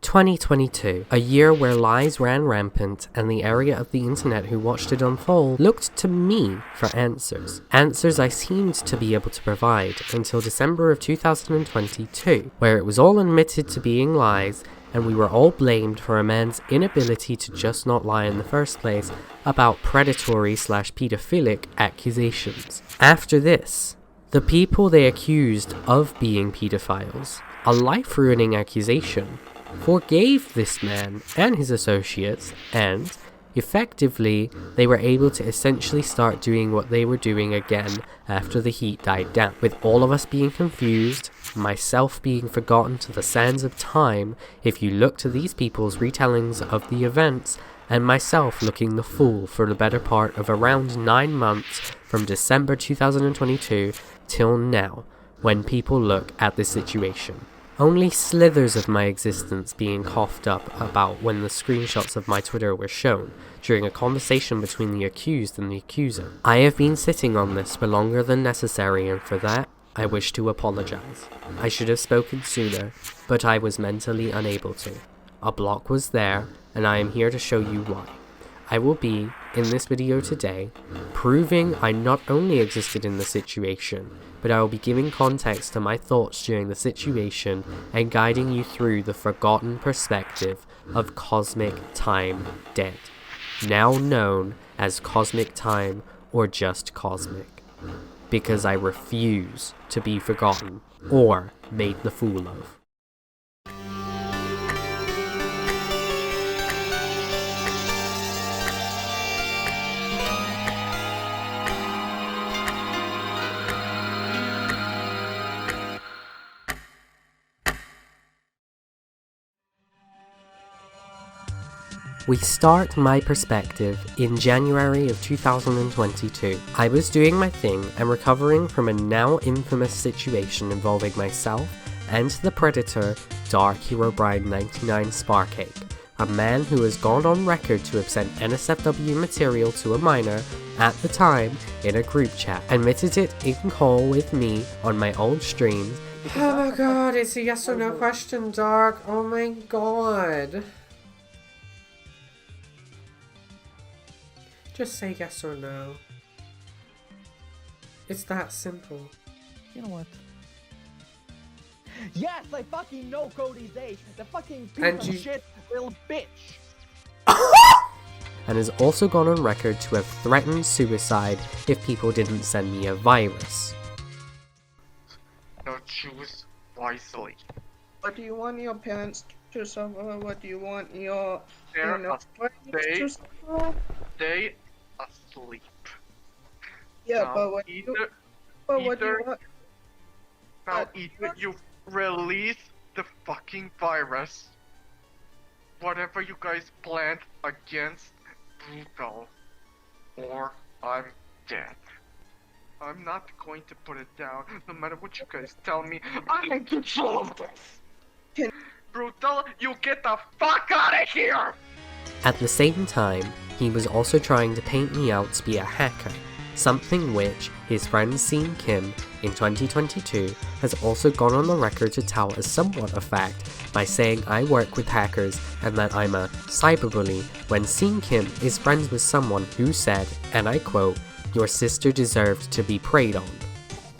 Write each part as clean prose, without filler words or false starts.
2022, a year where lies ran rampant and the area of the internet who watched it unfold looked to me for answers. Answers I seemed to be able to provide until December of 2022, where it was all admitted to being lies and we were all blamed for a man's inability to just not lie in the first place about predatory/pedophilic accusations. After this, the people they accused of being pedophiles, a life-ruining accusation, forgave this man and his associates, and, effectively, they were able to essentially start doing what they were doing again after the heat died down. With all of us being confused, myself being forgotten to the sands of time if you look to these people's retellings of the events, and myself looking the fool for the better part of around 9 months from December 2022 till now, when people look at this situation. Only slithers of my existence being coughed up about when the screenshots of my Twitter were shown, during a conversation between the accused and the accuser. I have been sitting on this for longer than necessary, and for that, I wish to apologize. I should have spoken sooner, but I was mentally unable to. A block was there, and I am here to show you why. I will be, in this video today, proving I not only existed in the situation, but I will be giving context to my thoughts during the situation and guiding you through the forgotten perspective of KosmikTym dead, now known as KosmikTym or just Kosmik, because I refuse to be forgotten or made the fool of. We start my perspective in January of 2022. I was doing my thing and recovering from a now infamous situation involving myself and the predator Dark Herobrine 99 Sparcake, a man who has gone on record to have sent NSFW material to a minor at the time in a group chat, admitted it in call with me on my old streams. Oh my god, it's a yes or no question, Dark. Oh my god. Just say yes or no. It's that simple. You know what? Yes, I fucking know Cody's age. The fucking piece of shit little bitch. And has also gone on record to have threatened suicide if people didn't send me a virus. Now choose wisely. What do you want your parents to suffer? What do you want your They're friends to suffer? Stay asleep. Yeah, now, but what do you want? Now either you release the fucking virus, whatever you guys planned against Brutal, or I'm dead. I'm not going to put it down, no matter what you guys tell me. I'm in control of this. Brutal, you get the fuck out of here! At the same time, he was also trying to paint me out to be a hacker, something which his friend Sein in 2022 has also gone on the record to tout as somewhat a fact by saying I work with hackers and that I'm a cyberbully, when Sein is friends with someone who said, and I quote, "Your sister deserved to be preyed on."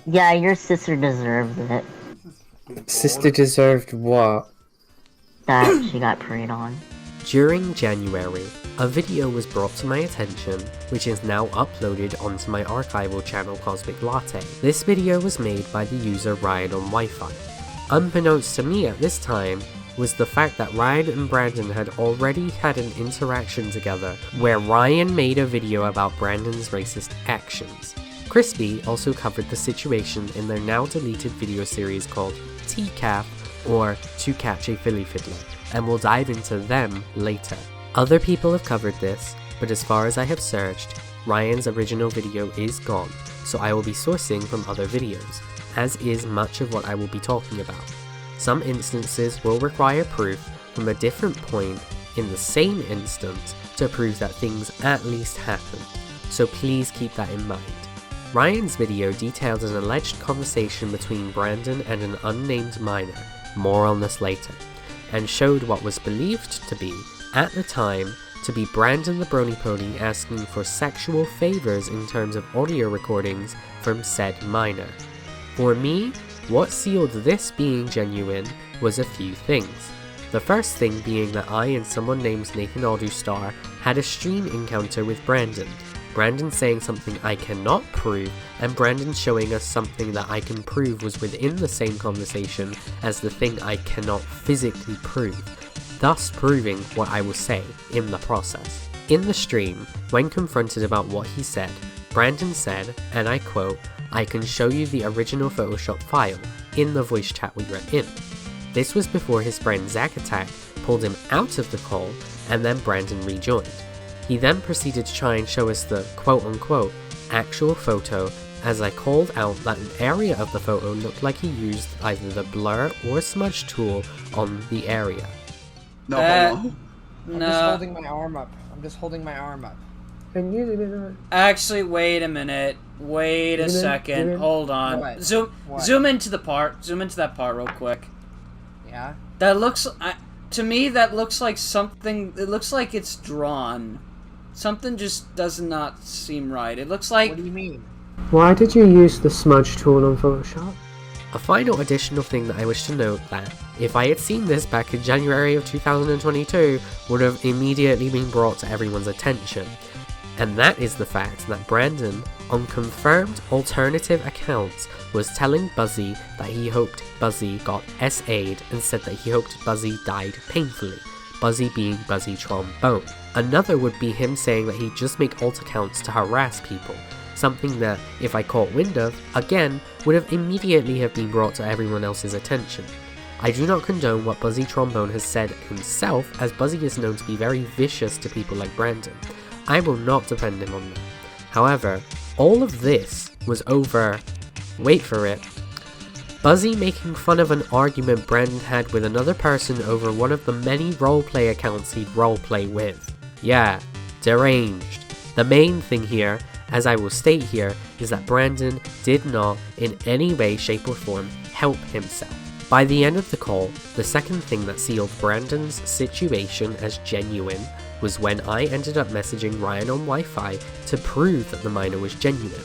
Yeah, your sister deserves it. Sister deserved what? That she got preyed on. During January, a video was brought to my attention, which is now uploaded onto my archival channel Cosmic Latte. This video was made by the user Ryan on Wi-Fi. Unbeknownst to me at this time was the fact that Ryan and Brandon had already had an interaction together, where Ryan made a video about Brandon's racist actions. Crispy also covered the situation in their now deleted video series called TCAF, or To Catch a Philly Fiddler, and we'll dive into them later. Other people have covered this, but as far as I have searched, Ryan's original video is gone, so I will be sourcing from other videos, as is much of what I will be talking about. Some instances will require proof from a different point in the same instance to prove that things at least happened, so please keep that in mind. Ryan's video detailed an alleged conversation between Brandon and an unnamed minor, more on this later. and showed what was believed to be, at the time, to be Brandon the Brony Pony asking for sexual favors in terms of audio recordings from said minor. For me, what sealed this being genuine was a few things. The first thing being that I and someone named Nathan Alderstar had a stream encounter with Brandon. Brandon saying something I cannot prove, and Brandon showing us something that I can prove was within the same conversation as the thing I cannot physically prove, thus proving what I will say in the process. In the stream, when confronted about what he said, Brandon said, and I quote, "I can show you the original Photoshop file," in the voice chat we were in. This was before his friend Zack Attack pulled him out of the call, and then Brandon rejoined. He then proceeded to try and show us the quote-unquote actual photo, as I called out that an area of the photo looked like he used either the blur or smudge tool on the area. No, hold on. I'm just holding my arm up. I'm just holding my arm up. Can you Actually, wait a minute. Wait a second. Hold on. What? Zoom into the part. Zoom into that part real quick. Yeah? That looks... to me, that looks like something... It looks like it's drawn. Something just does not seem right. It looks like... What do you mean? Why did you use the smudge tool on Photoshop? A final additional thing that I wish to note that, if I had seen this back in January of 2022, would have immediately been brought to everyone's attention. And that is the fact that Brandon, on confirmed alternative accounts, was telling Buzzy that he hoped Buzzy got SA'd and said that he hoped Buzzy died painfully, Buzzy being Buzzy Trombone. Another would be him saying that he'd just make alt accounts to harass people, something that, if I caught wind of, again, would have immediately have been brought to everyone else's attention. I do not condone what Buzzy Trombone has said himself, as Buzzy is known to be very vicious to people like Brandon. I will not defend him on that. However, all of this was over, wait for it, Buzzy making fun of an argument Brandon had with another person over one of the many roleplay accounts he'd roleplay with. Yeah, deranged. The main thing here, as I will state here, is that Brandon did not, in any way, shape or form, help himself. By the end of the call, the second thing that sealed Brandon's situation as genuine was when I ended up messaging Ryan on Wi-Fi to prove that the minor was genuine.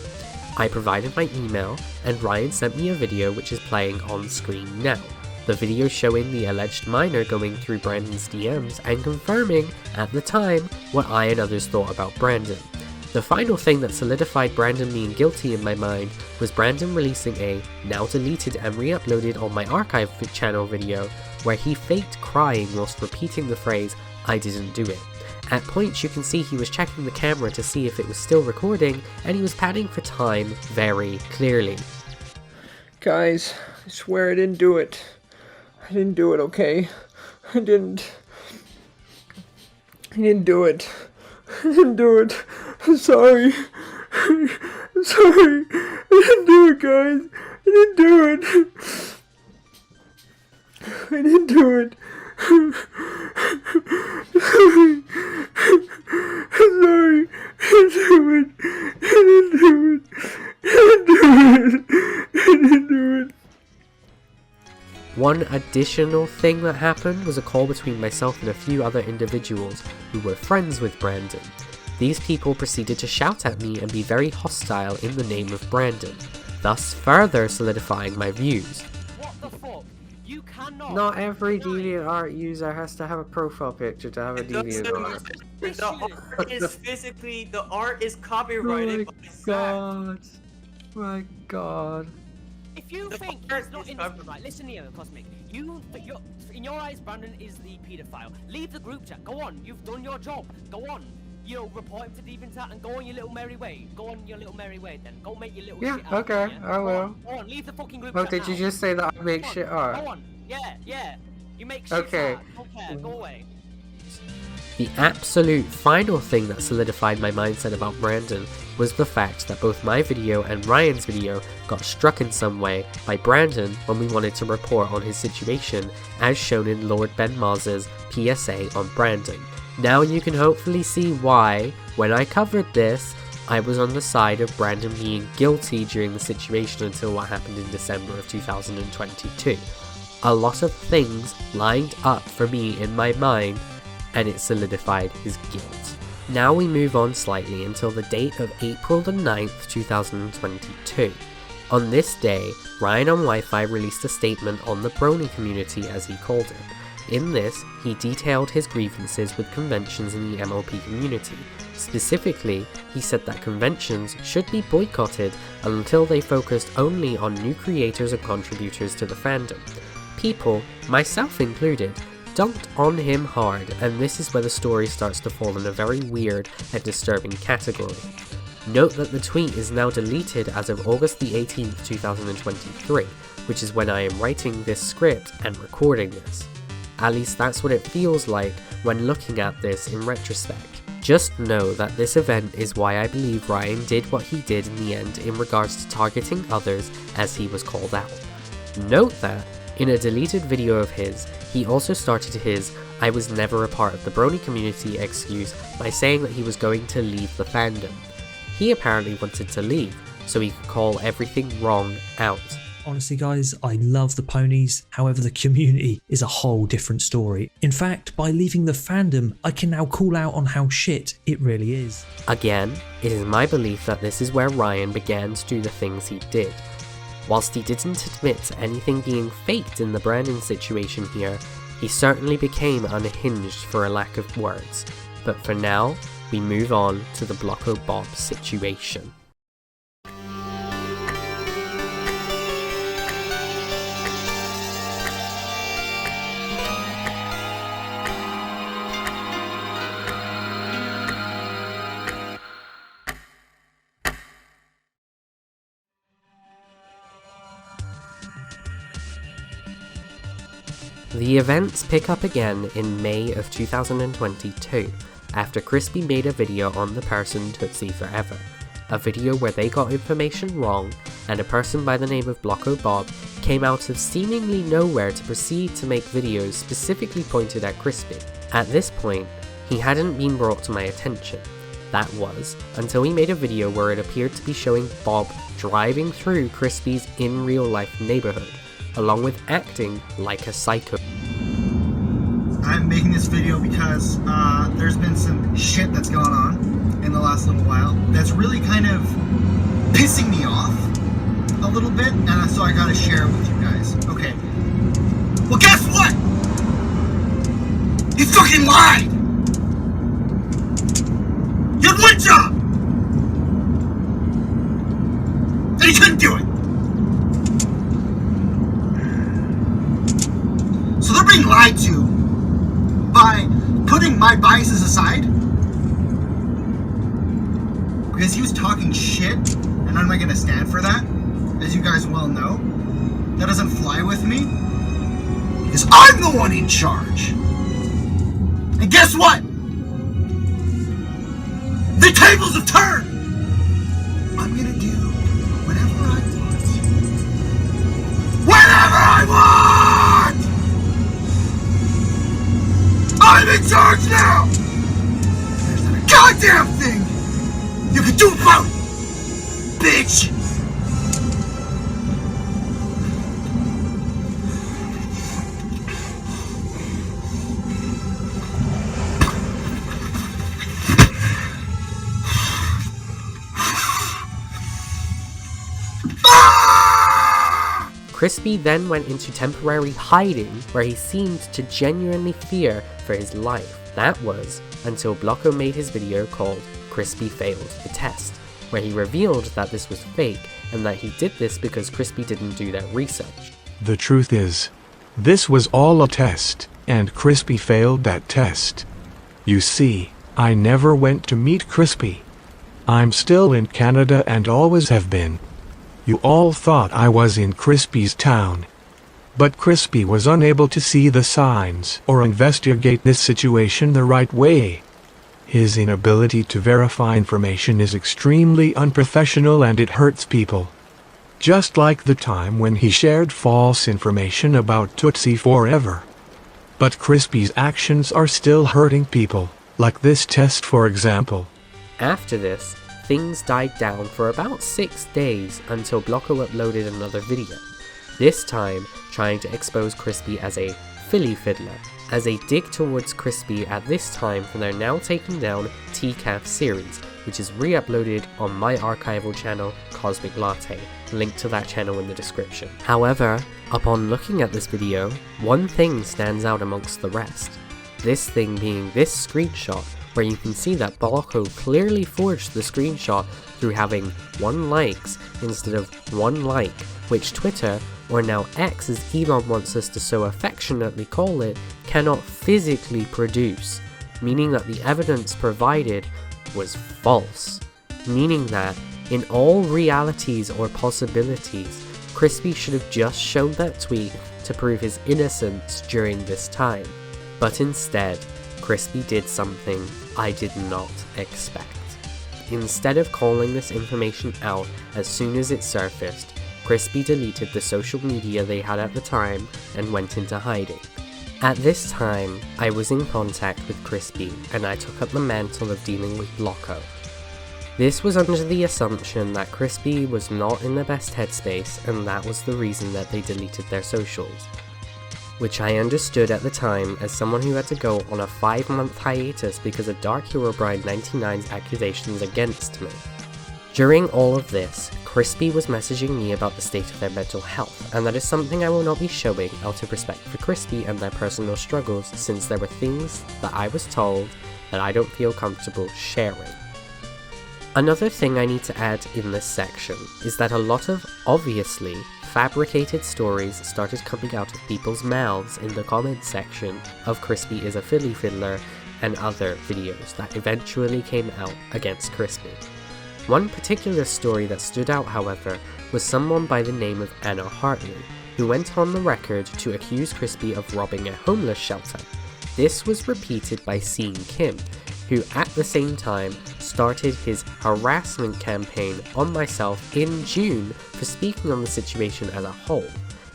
I provided my email, and Ryan sent me a video which is playing on screen now. The video showing the alleged minor going through Brandon's DMs and confirming, at the time, what I and others thought about Brandon. The final thing that solidified Brandon being guilty in my mind was Brandon releasing a, now deleted and re-uploaded on my archive channel video, where he faked crying whilst repeating the phrase, "I didn't do it." At points you can see he was checking the camera to see if it was still recording, and he was padding for time very clearly. Guys, I swear I didn't do it. I didn't do it, okay? I didn't do it. I didn't do it. I'm sorry. I'm sorry. I didn't do it, guys. I didn't do it. I didn't do it. I'm sorry. I'm sorry. I didn't do it. I didn't do it. I didn't do it. I didn't do it. One additional thing that happened was a call between myself and a few other individuals who were friends with Brandon. These people proceeded to shout at me and be very hostile in the name of Brandon, thus further solidifying my views. What the fuck? You cannot. Not every DeviantArt user has to have a profile picture to have a DeviantArt. The art is copyrighted by God. My God. If you think he's not innocent, right, listen here, Kosmik. In your eyes, Brandon is the paedophile. Leave the group chat. Go on. You've done your job. Go on. You know, report him to DeviantArt and go on your little merry way. Go on your little merry way then. Go make your little shit out. Okay, I will. Go on, leave the fucking group Oh, chat did you now. just say that I make shit art? Go on. Yeah. You make shit Okay. art. Don't care. Go away. The absolute final thing that solidified my mindset about Brandon was the fact that both my video and Ryan's video got struck in some way by Brandon when we wanted to report on his situation, as shown in Lord Ben Maz's PSA on Brandon. Now you can hopefully see why, when I covered this, I was on the side of Brandon being guilty during the situation until what happened in December of 2022. A lot of things lined up for me in my mind, and it solidified his guilt. Now we move on slightly until the date of April the 9th, 2022. On this day, Ryan on Wi-Fi released a statement on the Brony community, as he called it. In this, he detailed his grievances with conventions in the MLP community. Specifically, he said that conventions should be boycotted until they focused only on new creators and contributors to the fandom. People, myself included, dunked on him hard, and this is where the story starts to fall in a very weird and disturbing category. Note that the tweet is now deleted as of August the 18th, 2023, which is when I am writing this script and recording this. At least that's what it feels like when looking at this in retrospect. Just know that this event is why I believe Ryan did what he did in the end in regards to targeting others as he was called out. Note that, in a deleted video of his, he also started his "I was never a part of the Brony community" excuse by saying that he was going to leave the fandom. He apparently wanted to leave, so he could call everything wrong out. Honestly guys, I love the ponies, however the community is a whole different story. In fact, by leaving the fandom, I can now call out on how shit it really is. Again, it is my belief that this is where Ryan began to do the things he did. Whilst he didn't admit to anything being faked in the Brandon situation here, he certainly became unhinged for a lack of words. But for now, we move on to the Blocko Bob situation. The events pick up again in May of 2022, after Crispy made a video on the person Tootsie Forever, a video where they got information wrong, and a person by the name of Blocko Bob came out of seemingly nowhere to proceed to make videos specifically pointed at Crispy. At this point, he hadn't been brought to my attention. That was, until he made a video where it appeared to be showing Bob driving through Crispy's in real life neighborhood, along with acting like a psycho. I'm making this video because there's been some shit that's gone on in the last little while that's really kind of pissing me off a little bit, and so I gotta share it with you guys. Okay. Well, guess what? He fucking lied! He had one job! And he couldn't do it! So they're being lied to by putting my biases aside because he was talking shit, and I'm not gonna stand for that, as you guys well know. That doesn't fly with me because I'm the one in charge. And guess what? The tables have turned. I'm gonna do whatever I want. Whatever I want! I'm in charge now! There's not a goddamn thing you can do about it, bitch! Crispy then went into temporary hiding, where he seemed to genuinely fear for his life. That was until Blocko made his video called Crispy Failed the Test, where he revealed that this was fake and that he did this because Crispy didn't do that research. The truth is, this was all a test, and Crispy failed that test. You see, I never went to meet Crispy. I'm still in Canada and always have been. You all thought I was in Crispy's town. But Crispy was unable to see the signs or investigate this situation the right way. His inability to verify information is extremely unprofessional, and it hurts people. Just like the time when he shared false information about Tootsie Forever. But Crispy's actions are still hurting people, like this test for example. After this, things died down for about 6 days until Blocko uploaded another video. This time, trying to expose Crispy as a Philly fiddler, as a dig towards Crispy at this time for their now taken down TCAF series, which is re-uploaded on my archival channel, Cosmic Latte, link to that channel in the description. However, upon looking at this video, one thing stands out amongst the rest. This thing being this screenshot, where you can see that Blocko clearly forged the screenshot through having 1 likes instead of 1 like, which Twitter, or now X as Elon wants us to so affectionately call it, cannot physically produce, meaning that the evidence provided was false, meaning that in all realities or possibilities, Crispy should have just shown that tweet to prove his innocence during this time. But instead, Crispy did something I did not expect. Instead of calling this information out as soon as it surfaced, Crispy deleted the social media they had at the time and went into hiding. At this time, I was in contact with Crispy and I took up the mantle of dealing with Blocko. This was under the assumption that Crispy was not in the best headspace and that was the reason that they deleted their socials, which I understood at the time as someone who had to go on a 5-month hiatus because of Dark Herobrine 99's accusations against me. During all of this, Crispy was messaging me about the state of their mental health, and that is something I will not be showing out of respect for Crispy and their personal struggles, since there were things that I was told that I don't feel comfortable sharing. Another thing I need to add in this section is that a lot of, obviously, fabricated stories started coming out of people's mouths in the comments section of Crispy is a Philly fiddler and other videos that eventually came out against Crispy. One particular story that stood out, however, was someone by the name of Anna Hartley, who went on the record to accuse Crispy of robbing a homeless shelter. This was repeated by Sein Kim, who at the same time started his harassment campaign on myself in June for speaking on the situation as a whole.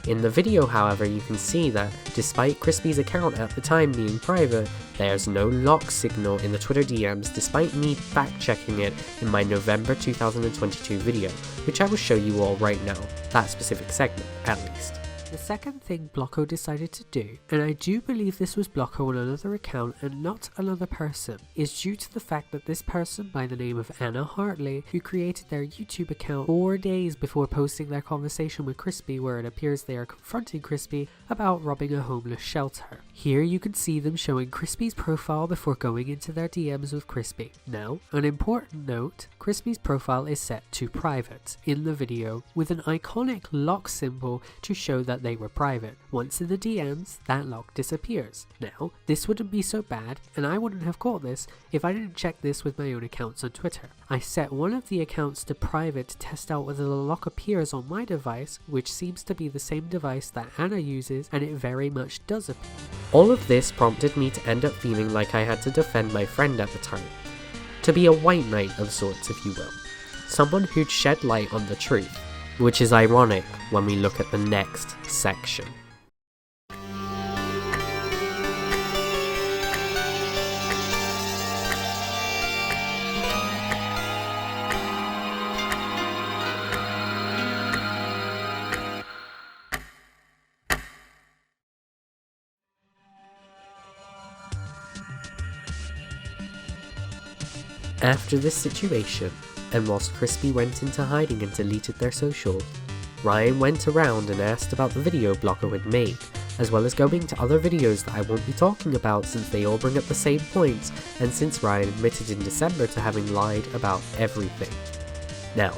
In the video, however, you can see that despite Crispy's account at the time being private, there's no lock signal in the Twitter DMs despite me fact checking it in my November 2022 video, which I will show you all right now, that specific segment at least. The second thing Blocko decided to do, and I do believe this was Blocko on another account and not another person, is due to the fact that this person by the name of Anna Hartley, who created their YouTube account 4 days before posting their conversation with Crispy where it appears they are confronting Crispy about robbing a homeless shelter. Here you can see them showing Crispy's profile before going into their DMs with Crispy. Now, an important note, Crispy's profile is set to private in the video with an iconic lock symbol to show that they were private. Once in the DMs, that lock disappears. Now, this wouldn't be so bad, and I wouldn't have caught this if I didn't check this with my own accounts on Twitter. I set one of the accounts to private to test out whether the lock appears on my device, which seems to be the same device that Anna uses, and it very much does appear. All of this prompted me to end up feeling like I had to defend my friend at the time. To be a white knight of sorts, if you will. Someone who'd shed light on the truth. Which is ironic when we look at the next section. After this situation, and whilst Crispy went into hiding and deleted their socials, Ryan went around and asked about the video Blocko had made, as well as going to other videos that I won't be talking about since they all bring up the same points, and since Ryan admitted in December to having lied about everything. Now,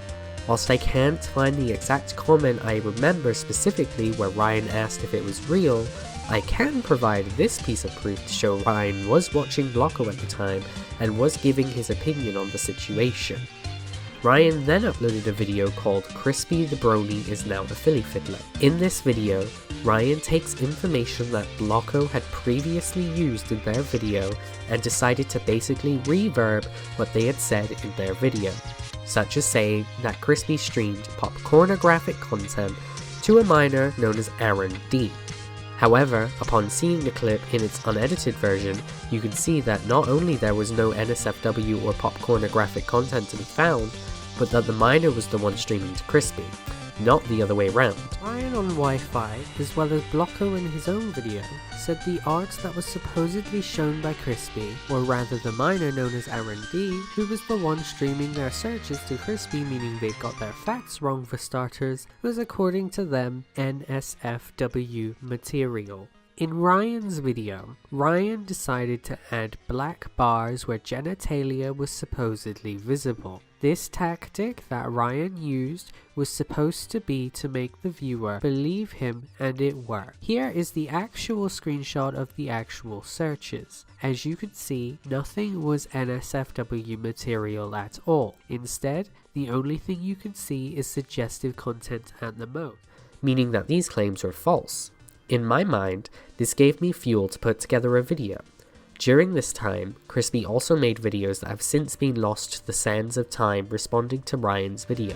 whilst I can't find the exact comment I remember specifically where Ryan asked if it was real, I can provide this piece of proof to show Ryan was watching Blocko at the time and was giving his opinion on the situation. Ryan then uploaded a video called Crispy the Brony is now a Philly fiddler. In this video, Ryan takes information that Blocko had previously used in their video and decided to basically reverb what they had said in their video, such as saying that Crispy streamed popcornographic content to a minor known as Aaron D. However, upon seeing the clip in its unedited version, you can see that not only there was no NSFW or popcornographic content to be found, but that the minor was the one streaming to Crispy. not the other way round. Ryan on Wi-Fi, as well as Blocko in his own video, said the art that was supposedly shown by Crispy, or rather the miner known as R&D, who was the one streaming their searches to Crispy, meaning they got their facts wrong for starters, was according to them NSFW material. In Ryan's video, Ryan decided to add black bars where genitalia was supposedly visible. This tactic that Ryan used was supposed to be to make the viewer believe him, and it worked. Here is the actual screenshot of the actual searches. As you can see, nothing was NSFW material at all. Instead, the only thing you can see is suggestive content at the most, meaning that these claims were false. In my mind, this gave me fuel to put together a video. During this time, Crispy also made videos that have since been lost to the sands of time responding to Ryan's video.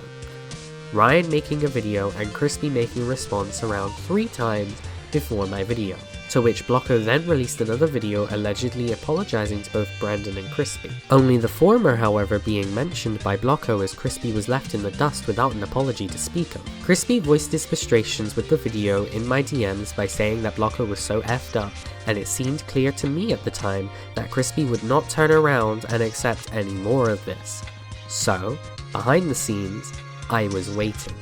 Ryan making a video and Crispy making a response around 3 times before my video, to which Blocko then released another video allegedly apologizing to both Brandon and Crispy. Only the former, however, being mentioned by Blocko as Crispy was left in the dust without an apology to speak of. Crispy voiced his frustrations with the video in my DMs by saying that Blocko was so effed up, and it seemed clear to me at the time that Crispy would not turn around and accept any more of this. So, behind the scenes, I was waiting.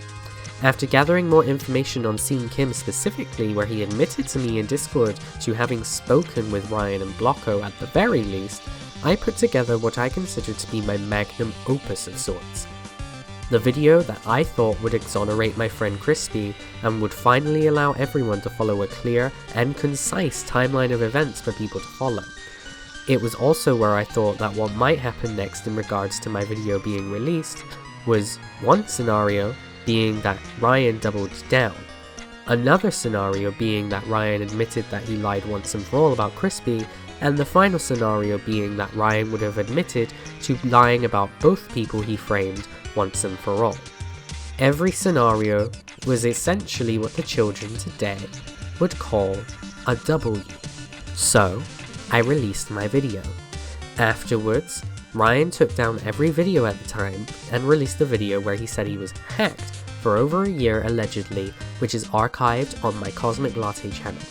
After gathering more information on Sein Kim specifically, where he admitted to me in Discord to having spoken with Ryan and Blocko at the very least, I put together what I considered to be my magnum opus of sorts. The video that I thought would exonerate my friend Crispy and would finally allow everyone to follow a clear and concise timeline of events for people to follow. It was also where I thought that what might happen next in regards to my video being released was one scenario being that Ryan doubled down, another scenario being that Ryan admitted that he lied once and for all about Crispy, and the final scenario being that Ryan would have admitted to lying about both people he framed once and for all. Every scenario was essentially what the children today would call a W. So, I released my video. Afterwards, Ryan took down every video at the time and released a video where he said he was hacked for over a year allegedly, which is archived on my Cosmic Latte channel.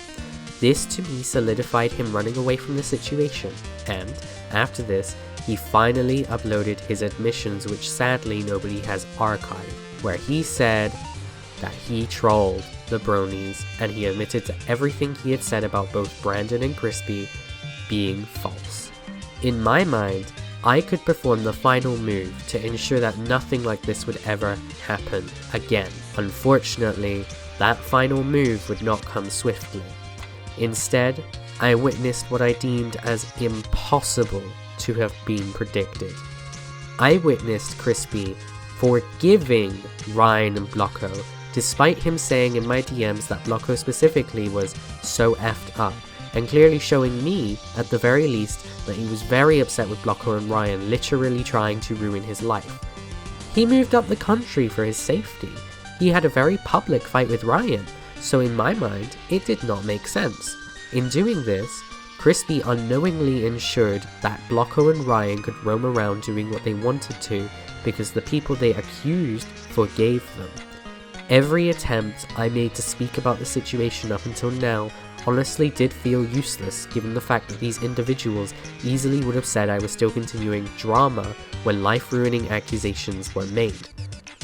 This to me solidified him running away from the situation, and after this, he finally uploaded his admissions, which sadly nobody has archived, where he said that he trolled the Bronies and he admitted to everything he had said about both Brandon and Crispy being false. In my mind, I could perform the final move to ensure that nothing like this would ever happen again. Unfortunately, that final move would not come swiftly. Instead, I witnessed what I deemed as impossible to have been predicted. I witnessed Crispy forgiving Ryan and Blocko, despite him saying in my DMs that Blocko specifically was so effed up, and clearly showing me, at the very least, that he was very upset with Blocko and Ryan literally trying to ruin his life. He moved up the country for his safety. He had a very public fight with Ryan, so in my mind, it did not make sense. In doing this, Crispy unknowingly ensured that Blocko and Ryan could roam around doing what they wanted to because the people they accused forgave them. Every attempt I made to speak about the situation up until now honestly did feel useless, given the fact that these individuals easily would have said I was still continuing drama when life-ruining accusations were made.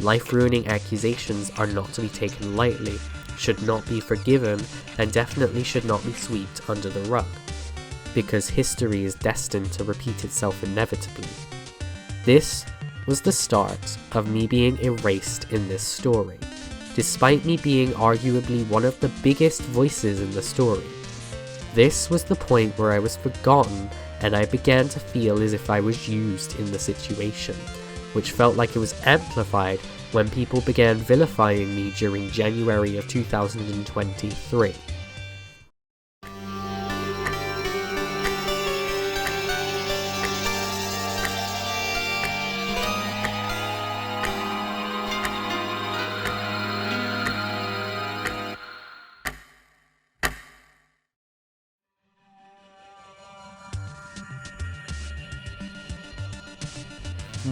Life-ruining accusations are not to be taken lightly, should not be forgiven, and definitely should not be swept under the rug, because history is destined to repeat itself inevitably. This was the start of me being erased in this story, despite me being arguably one of the biggest voices in the story. This was the point where I was forgotten and I began to feel as if I was used in the situation, which felt like it was amplified when people began vilifying me during January of 2023.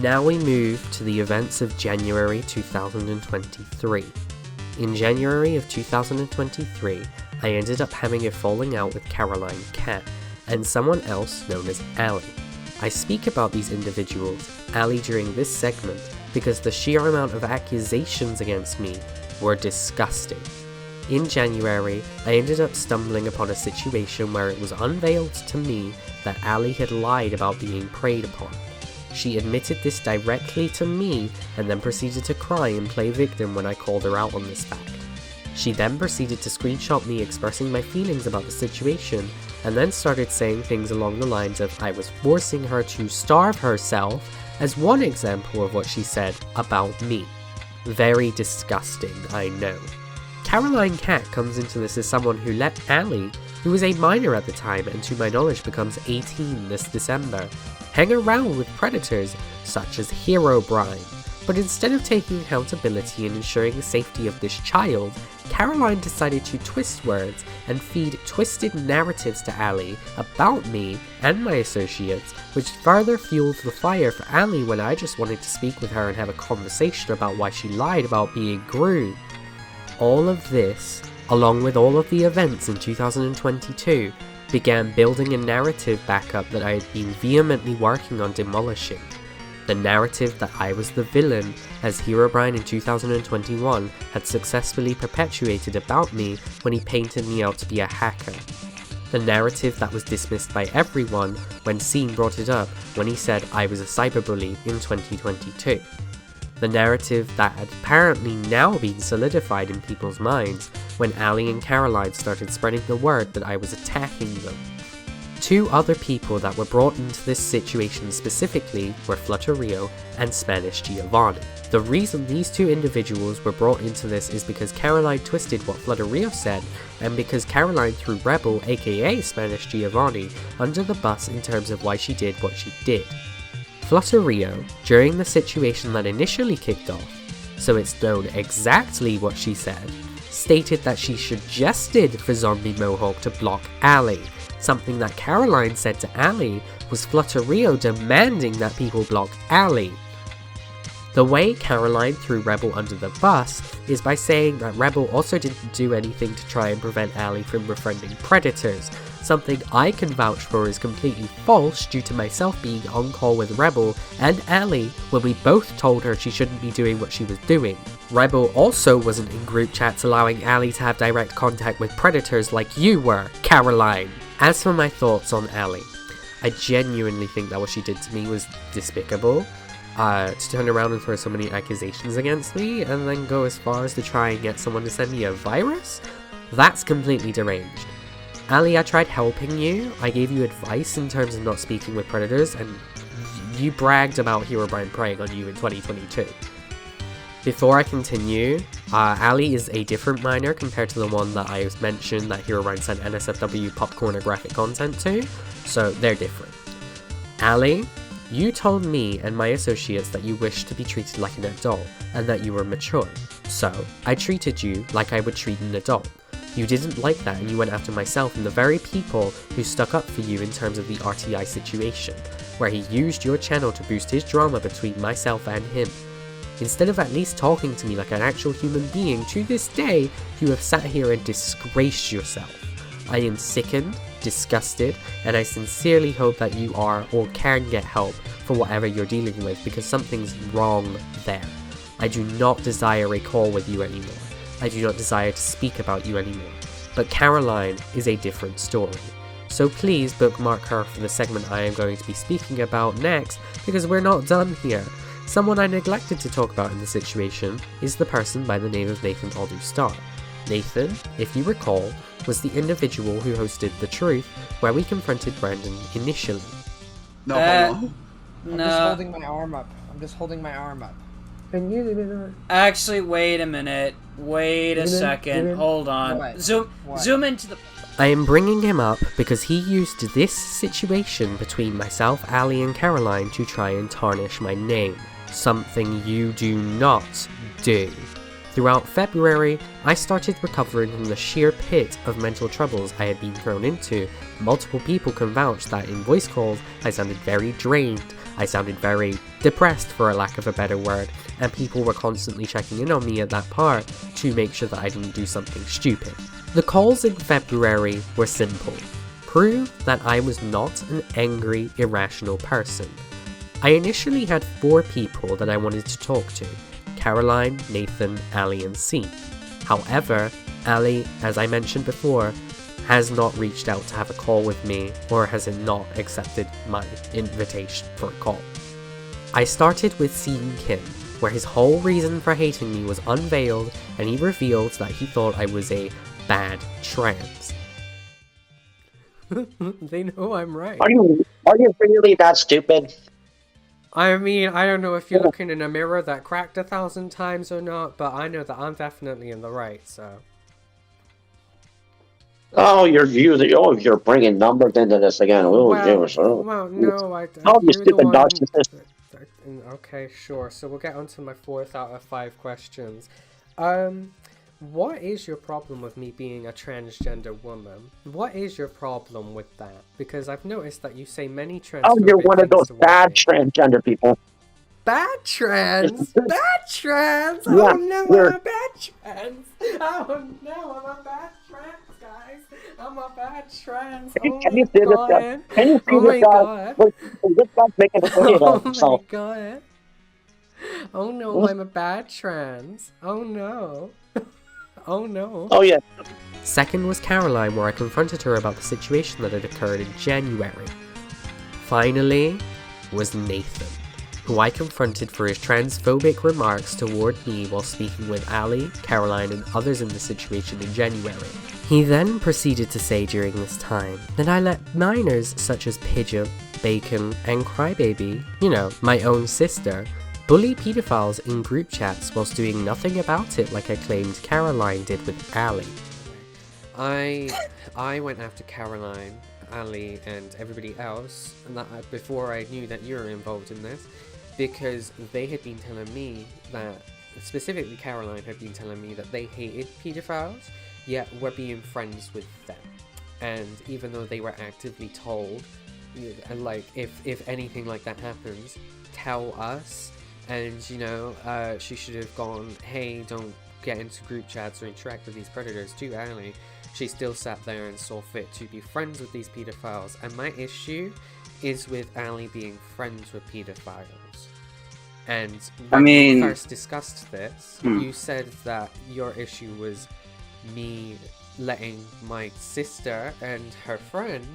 Now we move to the events of January 2023. In January of 2023, I ended up having a falling out with Caroline Cat and someone else known as Allie. I speak about these individuals, Allie, during this segment because the sheer amount of accusations against me were disgusting. In January, I ended up stumbling upon a situation where it was unveiled to me that Allie had lied about being preyed upon. She admitted this directly to me and then proceeded to cry and play victim when I called her out on this fact. She then proceeded to screenshot me expressing my feelings about the situation and then started saying things along the lines of I was forcing her to starve herself as one example of what she said about me. Very disgusting, I know. Caroline Cat comes into this as someone who let Allie, who was a minor at the time and to my knowledge becomes 18 this December, hang around with predators such as Herobrine. But instead of taking accountability and ensuring the safety of this child, Caroline decided to twist words and feed twisted narratives to Allie about me and my associates, which further fueled the fire for Allie when I just wanted to speak with her and have a conversation about why she lied about being groomed. All of this, along with all of the events in 2022, began building a narrative backup that I had been vehemently working on demolishing. The narrative that I was the villain, as Herobrine in 2021 had successfully perpetuated about me when he painted me out to be a hacker. The narrative that was dismissed by everyone when Sein brought it up when he said I was a cyberbully in 2022. The narrative that had apparently now been solidified in people's minds when Allie and Caroline started spreading the word that I was attacking them. Two other people that were brought into this situation specifically were Flutterio and Spanish Giovanni. The reason these two individuals were brought into this is because Caroline twisted what Flutterio said, and because Caroline threw Rebel, aka Spanish Giovanni, under the bus in terms of why she did what she did. Flutterio, during the situation that initially kicked off, so it's known exactly what she said, stated that she suggested for Zombie Mohawk to block Allie. Something that Caroline said to Allie was Flutterio demanding that people block Allie. The way Caroline threw Rebel under the bus is by saying that Rebel also didn't do anything to try and prevent Allie from befriending predators, something I can vouch for is completely false due to myself being on call with Rebel and Allie when we both told her she shouldn't be doing what she was doing. Rebel also wasn't in group chats allowing Allie to have direct contact with predators like you were, Caroline. As for my thoughts on Allie, I genuinely think that what she did to me was despicable. To turn around and throw so many accusations against me, and then go as far as to try and get someone to send me a virus? That's completely deranged. Allie, I tried helping you, I gave you advice in terms of not speaking with predators, and you bragged about Herobrine preying on you in 2022. Before I continue, Allie is a different minor compared to the one that I mentioned that Herobrine sent NSFW popcornographic content to, so they're different. Allie, you told me and my associates that you wished to be treated like an adult, and that you were mature. So, I treated you like I would treat an adult. You didn't like that and you went after myself and the very people who stuck up for you in terms of the RTI situation, where he used your channel to boost his drama between myself and him. Instead of at least talking to me like an actual human being, to this day, you have sat here and disgraced yourself. I am sickened, disgusted, and I sincerely hope that you are or can get help for whatever you're dealing with, because something's wrong there. I do not desire a call with you anymore. I do not desire to speak about you anymore. But Caroline is a different story. So please bookmark her for the segment I am going to be speaking about next, because we're not done here. Someone I neglected to talk about in the situation is the person by the name of Nathan Aldu-Star. Nathan, if you recall, was the individual who hosted The Truth, where we confronted Brandon initially. No, No. I'm just holding my arm up. I'm just holding my arm up. Can you leave it on? Actually, wait a minute. Wait a second. Hold on. What? Zoom into the... I am bringing him up because he used this situation between myself, Allie, and Caroline to try and tarnish my name. Something you do not do. Throughout February, I started recovering from the sheer pit of mental troubles I had been thrown into. Multiple people can vouch that in voice calls, I sounded very drained, I sounded very depressed for a lack of a better word, and people were constantly checking in on me at that part to make sure that I didn't do something stupid. The calls in February were simple. Prove that I was not an angry, irrational person. I initially had 4 people that I wanted to talk to: Caroline, Nathan, Ali, and C. However, Ali, as I mentioned before, has not reached out to have a call with me, or has not accepted my invitation for a call. I started with Sein, where his whole reason for hating me was unveiled, and he revealed that he thought I was a bad trans. They know I'm right. Are you really that stupid? I mean, I don't know if you're looking in a mirror that cracked 1,000 times or not, but I know that I'm definitely in the right, so. Oh, you're bringing numbers into this again. Well, no, Oh, you stupid narcissist. Okay, sure. So we'll get on to my 4th out of 5 questions. What is your problem with me being a transgender woman? What is your problem with that? Because I've noticed that you say many trans. Oh, you're one of those bad transgender people. Bad trans? Bad trans? Yeah, Oh no, I'm a bad trans. Oh no, I'm a bad trans, guys. I'm a bad trans. Can you see this guy? Can you see this guy? Look, this guy's making a video of himself. Oh my god. Oh no, I'm a bad trans. Oh no. Oh no. Oh yeah. Second was Caroline, where I confronted her about the situation that had occurred in January. Finally was Nathan, who I confronted for his transphobic remarks toward me while speaking with Ali, Caroline, and others in the situation in January. He then proceeded to say during this time that I let minors such as Pigeon, Bacon, and Crybaby, my own sister, bully pedophiles in group chats whilst doing nothing about it like I claimed Caroline did with Ali. I went after Caroline, Ali, and everybody else before I knew that you were involved in this, because they had been telling me that, specifically Caroline had been telling me that they hated pedophiles, yet were being friends with them. And even though they were actively told, like, if anything like that happens, tell us. And, she should have gone, hey, don't get into group chats or interact with these predators to Ali. She still sat there and saw fit to be friends with these pedophiles. And my issue is with Ali being friends with pedophiles. And when we first discussed this, you said that your issue was me letting my sister and her friend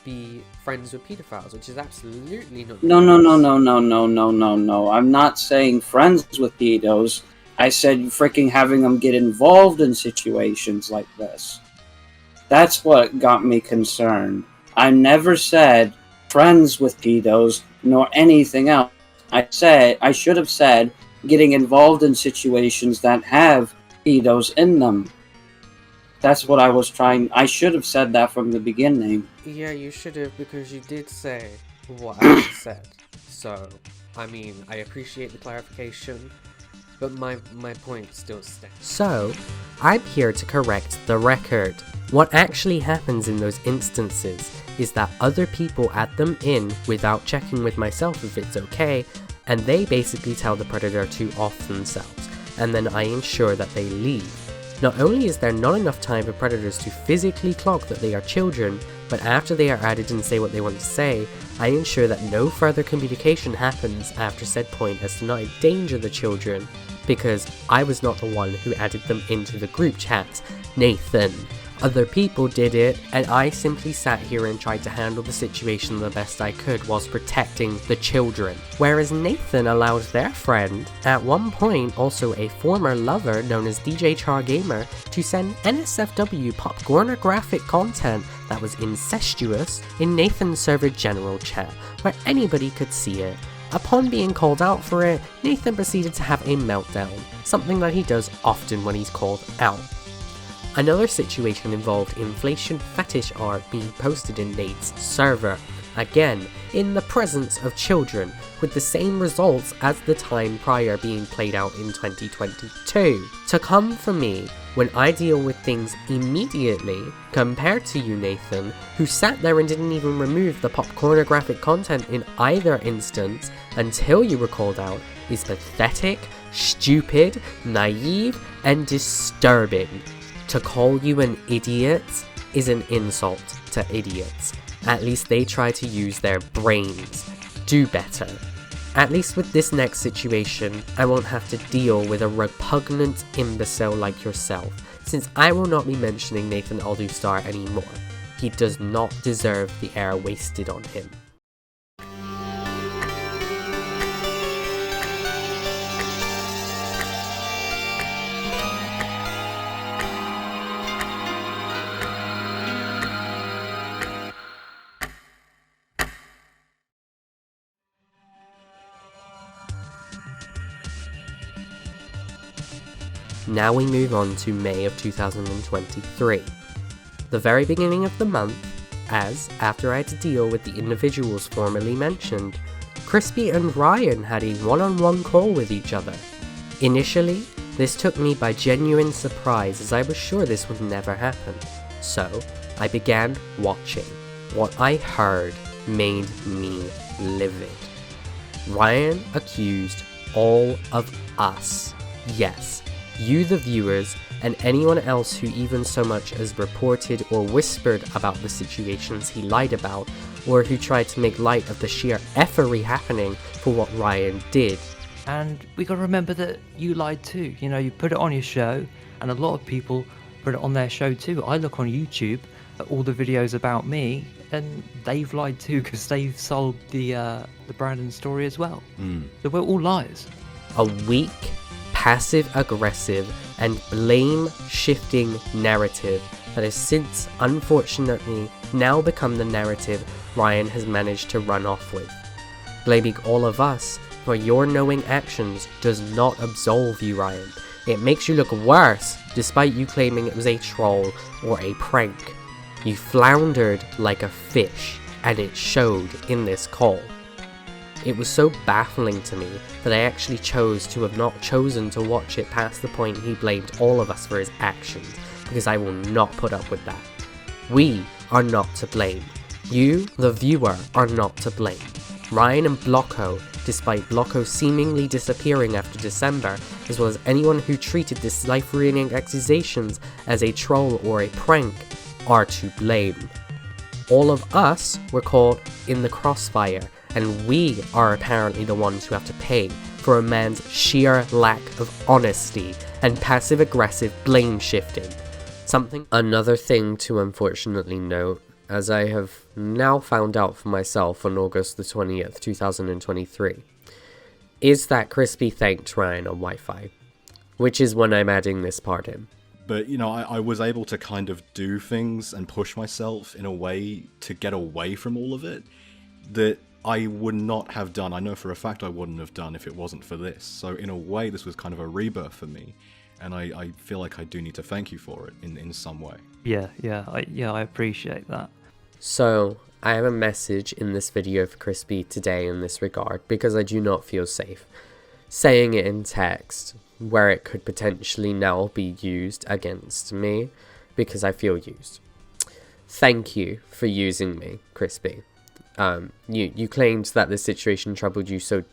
be friends with pedophiles, which is absolutely not. No. I'm not saying friends with pedos. I said freaking having them get involved in situations like this. That's what got me concerned. I never said friends with pedos nor anything else. I should have said getting involved in situations that have pedos in them. That's what I should have said that from the beginning. Yeah, you should have, because you did say what I said. So, I mean, I appreciate the clarification, but my point still stands. So, I'm here to correct the record. What actually happens in those instances is that other people add them in without checking with myself if it's okay, and they basically tell the predator to off themselves, and then I ensure that they leave. Not only is there not enough time for predators to physically clock that they are children, but after they are added and say what they want to say, I ensure that no further communication happens after said point as to not endanger the children, because I was not the one who added them into the group chat. Nathan. Other people did it, and I simply sat here and tried to handle the situation the best I could whilst protecting the children. Whereas Nathan allowed their friend, at one point also a former lover known as DJ Char Gamer, to send NSFW pornographic content that was incestuous in Nathan's server general chat, where anybody could see it. Upon being called out for it, Nathan proceeded to have a meltdown, something that he does often when he's called out. Another situation involved inflation fetish art being posted in Nate's server. again, in the presence of children, with the same results as the time prior being played out in 2022. To come for me when I deal with things immediately, compared to you, Nathan, who sat there and didn't even remove the popcornographic content in either instance until you were called out, is pathetic, stupid, naive, and disturbing. To call you an idiot is an insult to idiots. At least they try to use their brains. Do better. At least with this next situation, I won't have to deal with a repugnant imbecile like yourself, since I will not be mentioning Nathan Alderstar anymore. He does not deserve the air wasted on him. Now we move on to May of 2023. The very beginning of the month, as, after I had to deal with the individuals formerly mentioned, Crispy and Ryan had a one-on-one call with each other. Initially, this took me by genuine surprise as I was sure this would never happen. So, I began watching. What I heard made me livid. Ryan accused all of us. Yes, you the viewers, and anyone else who even so much as reported or whispered about the situations he lied about, or who tried to make light of the sheer effery happening for what Ryan did. And we gotta remember that you lied too. You know, you put it on your show, and a lot of people put it on their show too. I look on YouTube at all the videos about me, and they've lied too because they've sold the Brandon story as well. So we're all liars. A weak, passive-aggressive, and blame-shifting narrative that has since, unfortunately, now become the narrative Ryan has managed to run off with. Blaming all of us for your knowing actions does not absolve you, Ryan. It makes you look worse, despite you claiming it was a troll or a prank. You floundered like a fish, and it showed in this call. It was so baffling to me that I actually chose to have not chosen to watch it past the point he blamed all of us for his actions, because I will not put up with that. We are not to blame. You, the viewer, are not to blame. Ryan and Blocko, despite Blocko seemingly disappearing after December, as well as anyone who treated this life-ruining accusations as a troll or a prank, are to blame. All of us were caught in the crossfire, and we are apparently the ones who have to pay for a man's sheer lack of honesty and passive-aggressive blame-shifting. Another thing to unfortunately note, as I have now found out for myself on August the 20th, 2023, is that Crispy thanked Ryan on Wi-Fi, which is when I'm adding this part in. But, you know, I was able to kind of do things and push myself in a way to get away from all of it that I would not have done. I know for a fact I wouldn't have done if it wasn't for this. So in a way, this was kind of a rebirth for me. And I feel like I do need to thank you for it in some way. I appreciate that. So, I have a message in this video for Crispy today in this regard, because I do not feel safe saying it in text, where it could potentially now be used against me, because I feel used. Thank you for using me, Crispy. You claimed that this situation troubled you so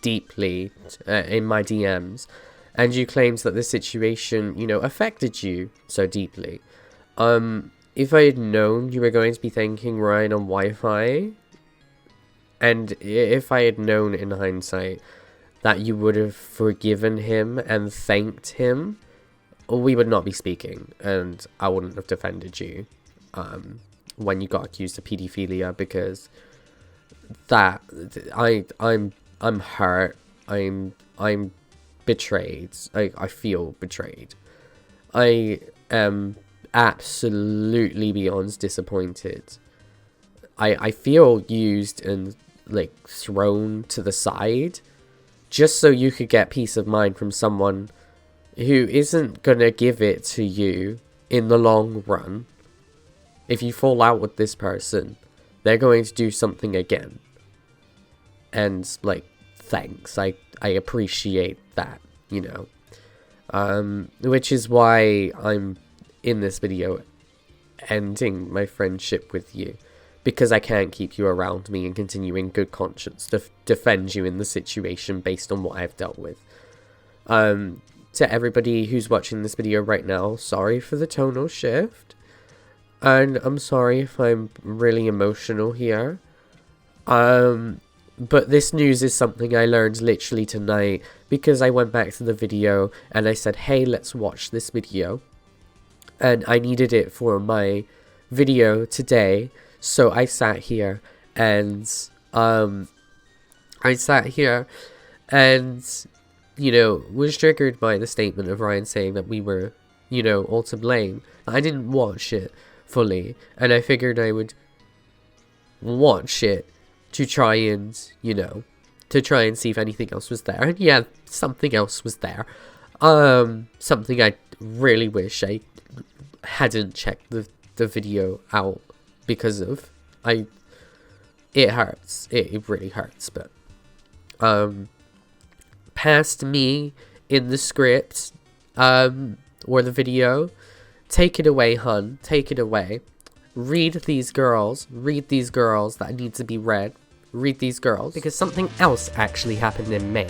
deeply in my DMs, and you claimed that this situation, you know, affected you so deeply. If I had known you were going to be thanking Ryan on Wi-Fi, and if I had known in hindsight that you would have forgiven him and thanked him, we would not be speaking, and I wouldn't have defended you when you got accused of pedophilia, because that I'm hurt. I'm betrayed. I feel betrayed. I am absolutely beyond disappointed. I feel used and like thrown to the side just so you could get peace of mind from someone who isn't gonna give it to you in the long run. If you fall out with this person, they're going to do something again. And, like, thanks. I appreciate that, you know. Which is why I'm in this video ending my friendship with you. Because I can't keep you around me and continue in good conscience to defend you in the situation based on what I've dealt with. To everybody who's watching this video right now, sorry for the tonal shift. And I'm sorry if I'm really emotional here. But this news is something I learned literally tonight because I went back to the video and I said, hey, let's watch this video. And I needed it for my video today. So I sat here and, you know, was triggered by the statement of Ryan saying that we were, you know, all to blame. I didn't watch it fully, and I figured I would watch it to try and, you know, to try and see if anything else was there. And yeah, something else was there. Something I really wish I hadn't checked the video out because of. It hurts. It really hurts, but past me in the script or the video, take it away, hun. Take it away. Read these girls that need to be read. Read these girls. Because something else actually happened in May.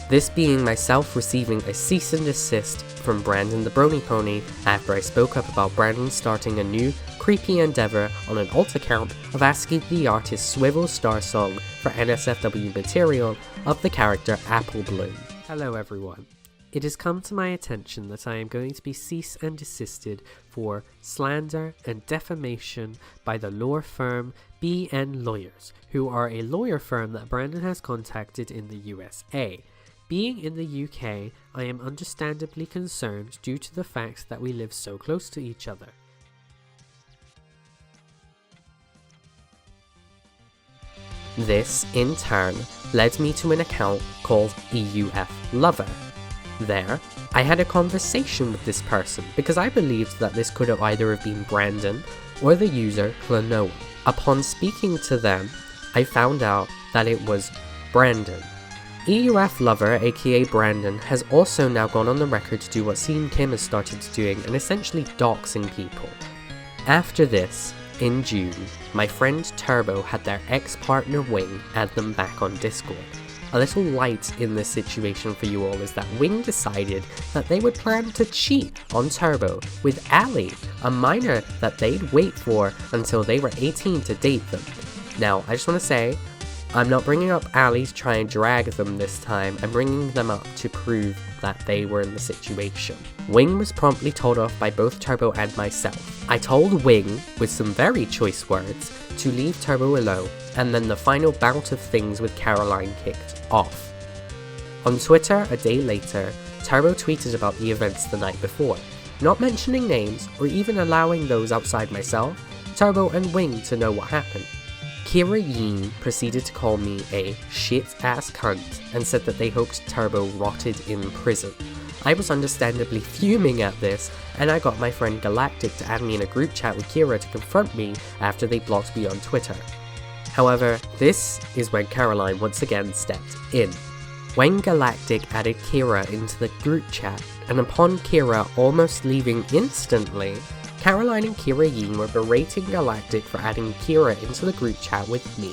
This being myself receiving a cease and desist from Brandon the Brony Pony after I spoke up about Brandon starting a new creepy endeavor on an alt account of asking the artist Swivel Star Song for NSFW material of the character Apple Bloom. Hello everyone. It has come to my attention that I am going to be cease and desisted for slander and defamation by the law firm BN Lawyers, who are a lawyer firm that Brandon has contacted in the USA. Being in the UK, I am understandably concerned due to the fact that we live so close to each other. This, in turn, led me to an account called EUF Lover. There, I had a conversation with this person because I believed that this could have either have been Brandon or the user Clonoa. Upon speaking to them, I found out that it was Brandon. EUF Lover, aka Brandon, has also now gone on the record to do what Sein has started doing and essentially doxing people. After this, in June, my friend Turbo had their ex-partner Wing add them back on Discord. A little light in this situation for you all is that Wing decided that they would plan to cheat on Turbo with Ali, a minor that they'd wait for until they were 18 to date them. Now, I just want to say, I'm not bringing up Ali to try and drag them this time, I'm bringing them up to prove that they were in the situation. Wing was promptly told off by both Turbo and myself. I told Wing, with some very choice words, to leave Turbo alone, and then the final bout of things with Caroline kicked off. On Twitter, a day later, Turbo tweeted about the events the night before, not mentioning names or even allowing those outside myself, Turbo and Wing to know what happened. Kira Yeen proceeded to call me a shit-ass cunt and said that they hoped Turbo rotted in prison. I was understandably fuming at this, and I got my friend Galactic to add me in a group chat with Kira to confront me after they blocked me on Twitter. However, this is when Caroline once again stepped in. When Galactic added Kira into the group chat, and upon Kira almost leaving instantly, Caroline and Kira Yeen were berating Galactic for adding Kira into the group chat with me,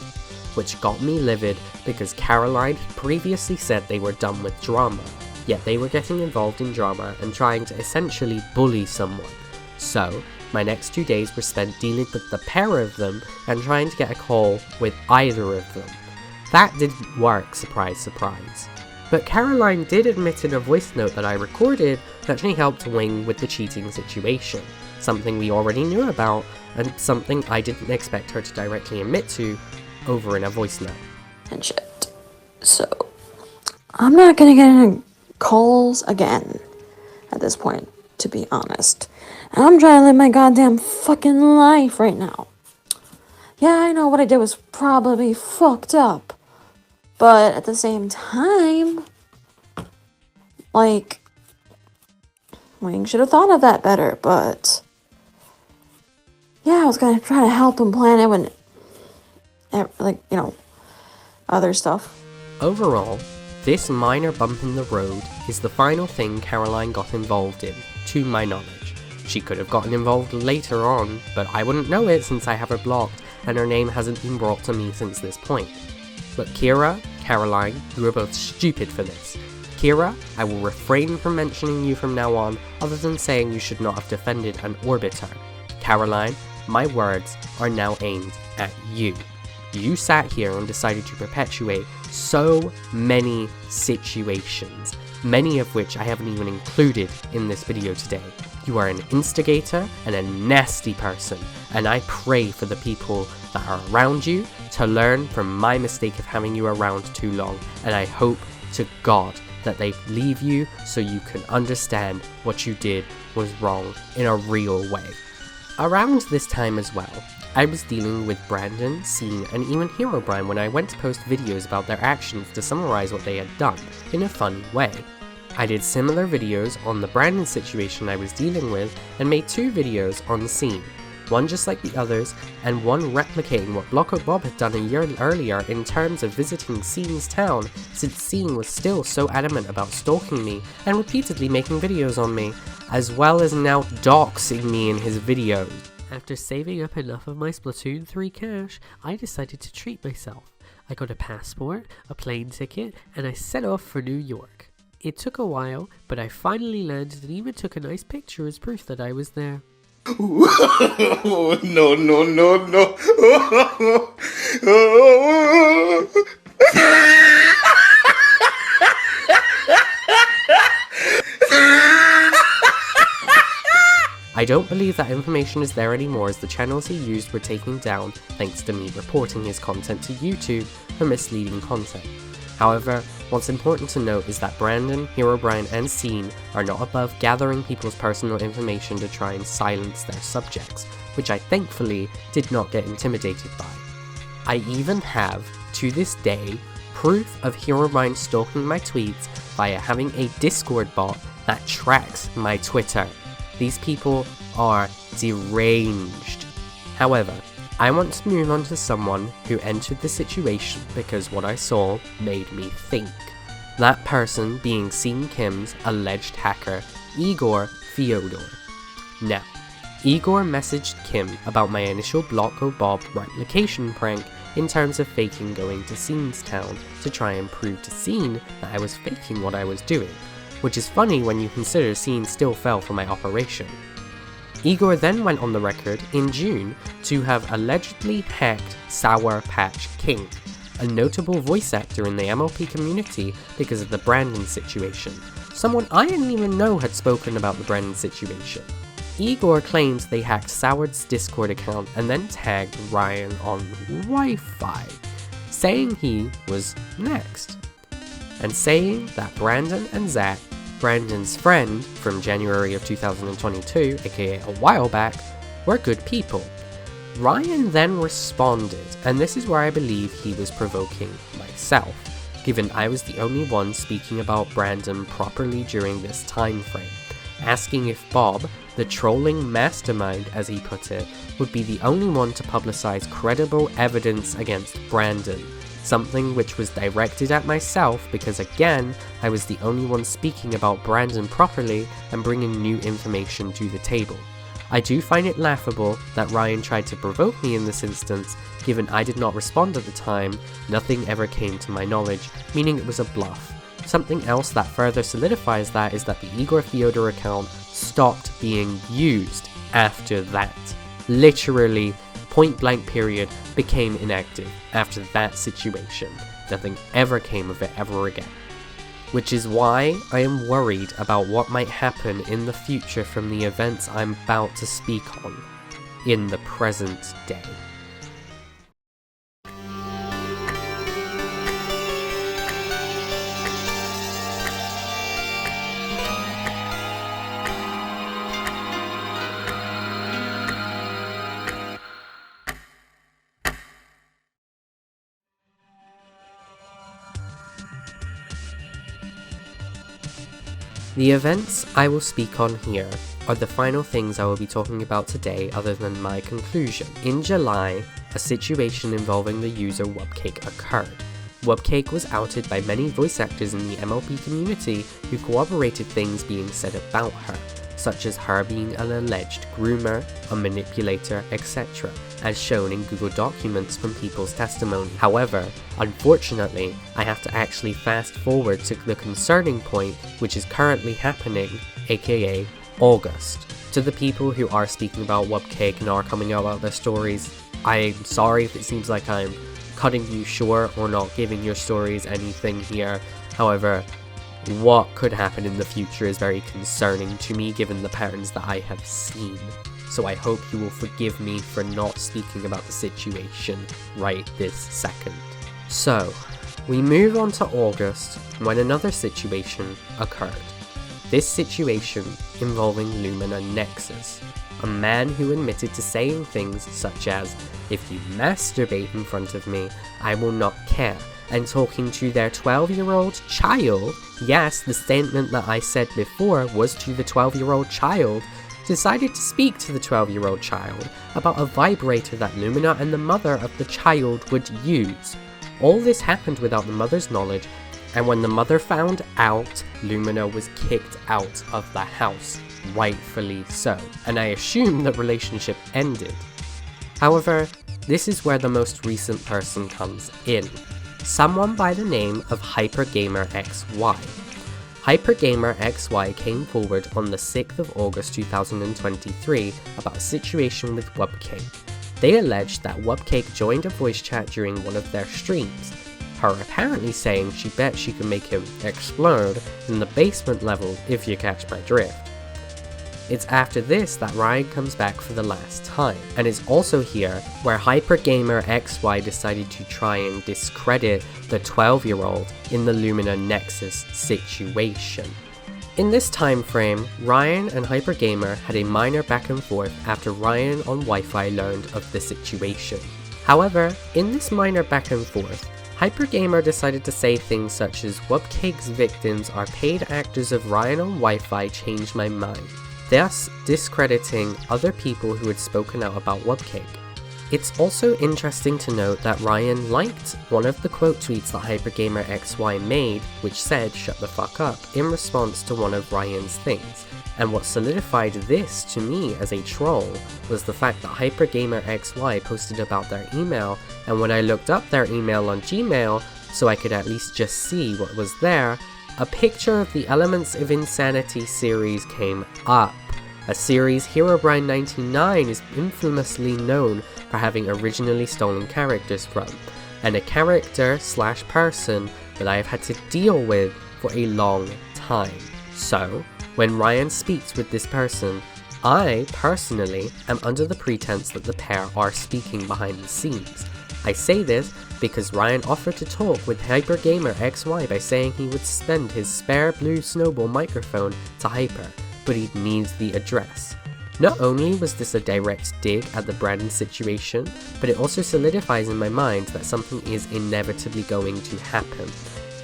which got me livid because Caroline had previously said they were done with drama, yet they were getting involved in drama and trying to essentially bully someone. So, my next 2 days were spent dealing with the pair of them and trying to get a call with either of them. That didn't work, surprise surprise. But Caroline did admit in a voice note that I recorded that she helped Wing with the cheating situation, something we already knew about, and something I didn't expect her to directly admit to over in a voice note. And shit. So, I'm not gonna get any calls again at this point, to be honest. And I'm trying to live my goddamn fucking life right now. Yeah, I know what I did was probably fucked up. But at the same time, like, Wing should have thought of that better, but yeah, I was gonna try to help him plan it when like, you know, other stuff. Overall, this minor bump in the road is the final thing Caroline got involved in, to my knowledge. She could have gotten involved later on, but I wouldn't know it since I have her blocked, and her name hasn't been brought to me since this point. But Kira, Caroline, you are both stupid for this. Kira, I will refrain from mentioning you from now on, other than saying you should not have defended an orbiter. Caroline, my words are now aimed at you. You sat here and decided to perpetuate so many situations, many of which I haven't even included in this video today. You are an instigator and a nasty person, and I pray for the people that are around you to learn from my mistake of having you around too long, and I hope to God that they leave you so you can understand what you did was wrong in a real way. Around this time as well, I was dealing with Brandon, Sein, and even Herobrine when I went to post videos about their actions to summarize what they had done, in a funny way. I did similar videos on the Brandon situation I was dealing with, and made 2 videos on Sein, one just like the others, and one replicating what Blockout Bob had done a year earlier in terms of visiting Sein's town, since Sein was still so adamant about stalking me and repeatedly making videos on me, as well as now doxing me in his videos. After saving up enough of my Splatoon 3 cash, I decided to treat myself. I got a passport, a plane ticket, and I set off for New York. It took a while, but I finally landed and even took a nice picture as proof that I was there. No, no, no, no. I don't believe that information is there anymore, as the channels he used were taken down thanks to me reporting his content to YouTube for misleading content. However, what's important to note is that Brandon, Herobrine, and Sein are not above gathering people's personal information to try and silence their subjects, which I thankfully did not get intimidated by. I even have, to this day, proof of Herobrine stalking my tweets via having a Discord bot that tracks my Twitter. These people are deranged. However, I want to move on to someone who entered the situation because what I saw made me think. That person being Sein Kim's alleged hacker, Igor Fyodor. Now, Igor messaged Kim about my initial Blocko Bob replication prank in terms of faking going to Sein's town to try and prove to Sein that I was faking what I was doing, which is funny when you consider Sein still fell for my operation. Igor then went on the record in June to have allegedly hacked Sour Patch King, a notable voice actor in the MLP community because of the Brandon situation, someone I didn't even know had spoken about the Brandon situation. Igor claims they hacked Sour's Discord account and then tagged Ryan on Wi-Fi, saying he was next, and saying that Brandon and Zach, Brandon's friend from January of 2022, aka a while back, were good people. Ryan then responded, and this is where I believe he was provoking myself, given I was the only one speaking about Brandon properly during this time frame, asking if Bob, the trolling mastermind as he put it, would be the only one to publicize credible evidence against Brandon, something which was directed at myself because again, I was the only one speaking about Brandon properly and bringing new information to the table. I do find it laughable that Ryan tried to provoke me in this instance, given I did not respond at the time, nothing ever came to my knowledge, meaning it was a bluff. Something else that further solidifies that is that the Igor Fyodor account stopped being used after that. Literally, point blank period, became inactive after that situation. Nothing ever came of it ever again. Which is why I am worried about what might happen in the future from the events I'm about to speak on in the present day. The events I will speak on here are the final things I will be talking about today other than my conclusion. In July, a situation involving the user Wubcake occurred. Wubcake was outed by many voice actors in the MLP community who corroborated things being said about her, such as her being an alleged groomer, a manipulator, etc., as shown in Google documents from people's testimony. However, unfortunately, I have to actually fast forward to the concerning point which is currently happening, aka August. To the people who are speaking about Wubcake and are coming out about their stories, I'm sorry if it seems like I'm cutting you short or not giving your stories anything here. However, what could happen in the future is very concerning to me given the patterns that I have seen. So I hope you will forgive me for not speaking about the situation right this second. So, we move on to August when another situation occurred. This situation involving Lumina Nexus, a man who admitted to saying things such as, "If you masturbate in front of me, I will not care," and talking to their 12-year-old child. Yes, the statement that I said before was to the 12-year-old child, decided to speak to the 12-year-old child about a vibrator that Lumina and the mother of the child would use. All this happened without the mother's knowledge, and when the mother found out, Lumina was kicked out of the house, rightfully so, and I assume the relationship ended. However, this is where the most recent person comes in. Someone by the name of HyperGamerXY. HyperGamerXY came forward on the 6th of August 2023 about a situation with Wubcake. They alleged that Wubcake joined a voice chat during one of their streams, her apparently saying she bet she could make him explode in the basement level if you catch my drift. It's after this that Ryan comes back for the last time, and it's also here where HyperGamerXY decided to try and discredit the 12-year-old in the Lumina Nexus situation. In this time frame, Ryan and HyperGamer had a minor back and forth after Ryan on Wi-Fi learned of the situation. However, in this minor back and forth, HyperGamer decided to say things such as, "Wubcake's victims are paid actors of Ryan on Wi-Fi changed my mind," thus discrediting other people who had spoken out about Wubcake. It's also interesting to note that Ryan liked one of the quote tweets that HyperGamerXY made, which said "shut the fuck up" in response to one of Ryan's things, and what solidified this to me as a troll was the fact that HyperGamerXY posted about their email, and when I looked up their email on Gmail so I could at least just see what was there, a picture of the Elements of Insanity series came up. A series Herobrine 99 is infamously known for having originally stolen characters from, and a character / person that I have had to deal with for a long time. So, when Ryan speaks with this person, I personally am under the pretense that the pair are speaking behind the scenes. I say this because Ryan offered to talk with HyperGamerXY by saying he would send his spare blue snowball microphone to Hyper, but he needs the address. Not only was this a direct dig at the Brandon situation, but it also solidifies in my mind that something is inevitably going to happen.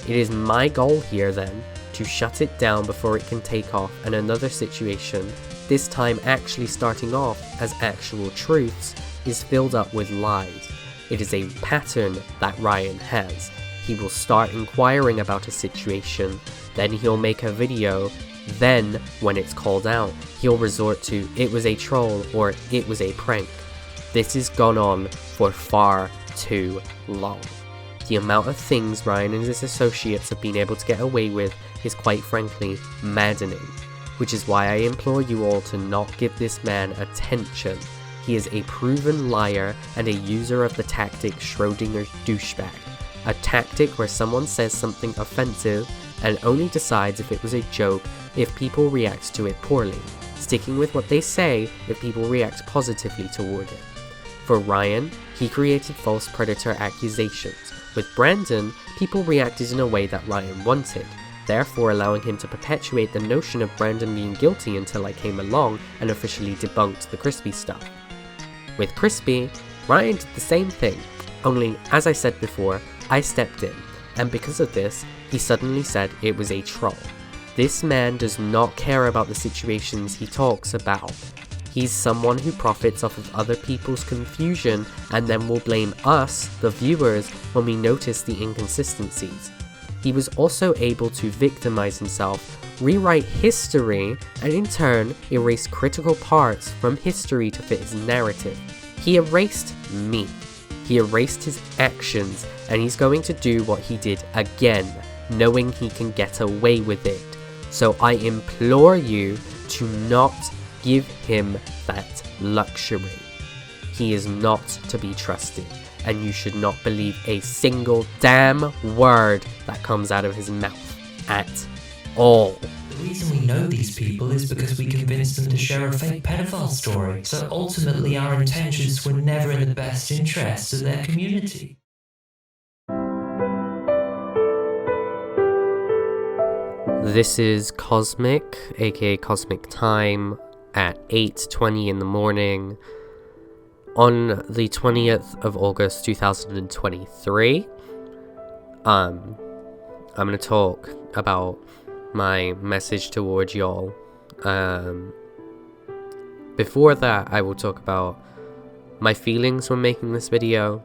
It is my goal here then, to shut it down before it can take off, and another situation, this time actually starting off as actual truths, is filled up with lies. It is a pattern that Ryan has. He will start inquiring about a situation, then he'll make a video, then, when it's called out, he'll resort to "it was a troll" or "it was a prank." This has gone on for far too long. The amount of things Ryan and his associates have been able to get away with is quite frankly maddening, which is why I implore you all to not give this man attention. He is a proven liar and a user of the tactic Schrodinger's douchebag, a tactic where someone says something offensive and only decides if it was a joke if people react to it poorly, sticking with what they say if people react positively toward it. For Ryan, he created false predator accusations. With Brandon, people reacted in a way that Ryan wanted, therefore allowing him to perpetuate the notion of Brandon being guilty until I came along and officially debunked the Crispy stuff. With Crispy, Ryan did the same thing, only, as I said before, I stepped in, and because of this, he suddenly said it was a troll. This man does not care about the situations he talks about. He's someone who profits off of other people's confusion and then will blame us, the viewers, when we notice the inconsistencies. He was also able to victimize himself, rewrite history, and in turn erase critical parts from history to fit his narrative. He erased me. He erased his actions, and he's going to do what he did again, knowing he can get away with it. So I implore you to not give him that luxury. He is not to be trusted, and you should not believe a single damn word that comes out of his mouth at all. The reason we know these people is because we convinced them to share a fake pedophile story, so ultimately our intentions were never in the best interests of their community. This is Kosmik, aka KosmikTym, at 8:20 in the morning on the 20th of August 2023. I'm gonna talk about my message towards y'all. Before that, I will talk about my feelings when making this video,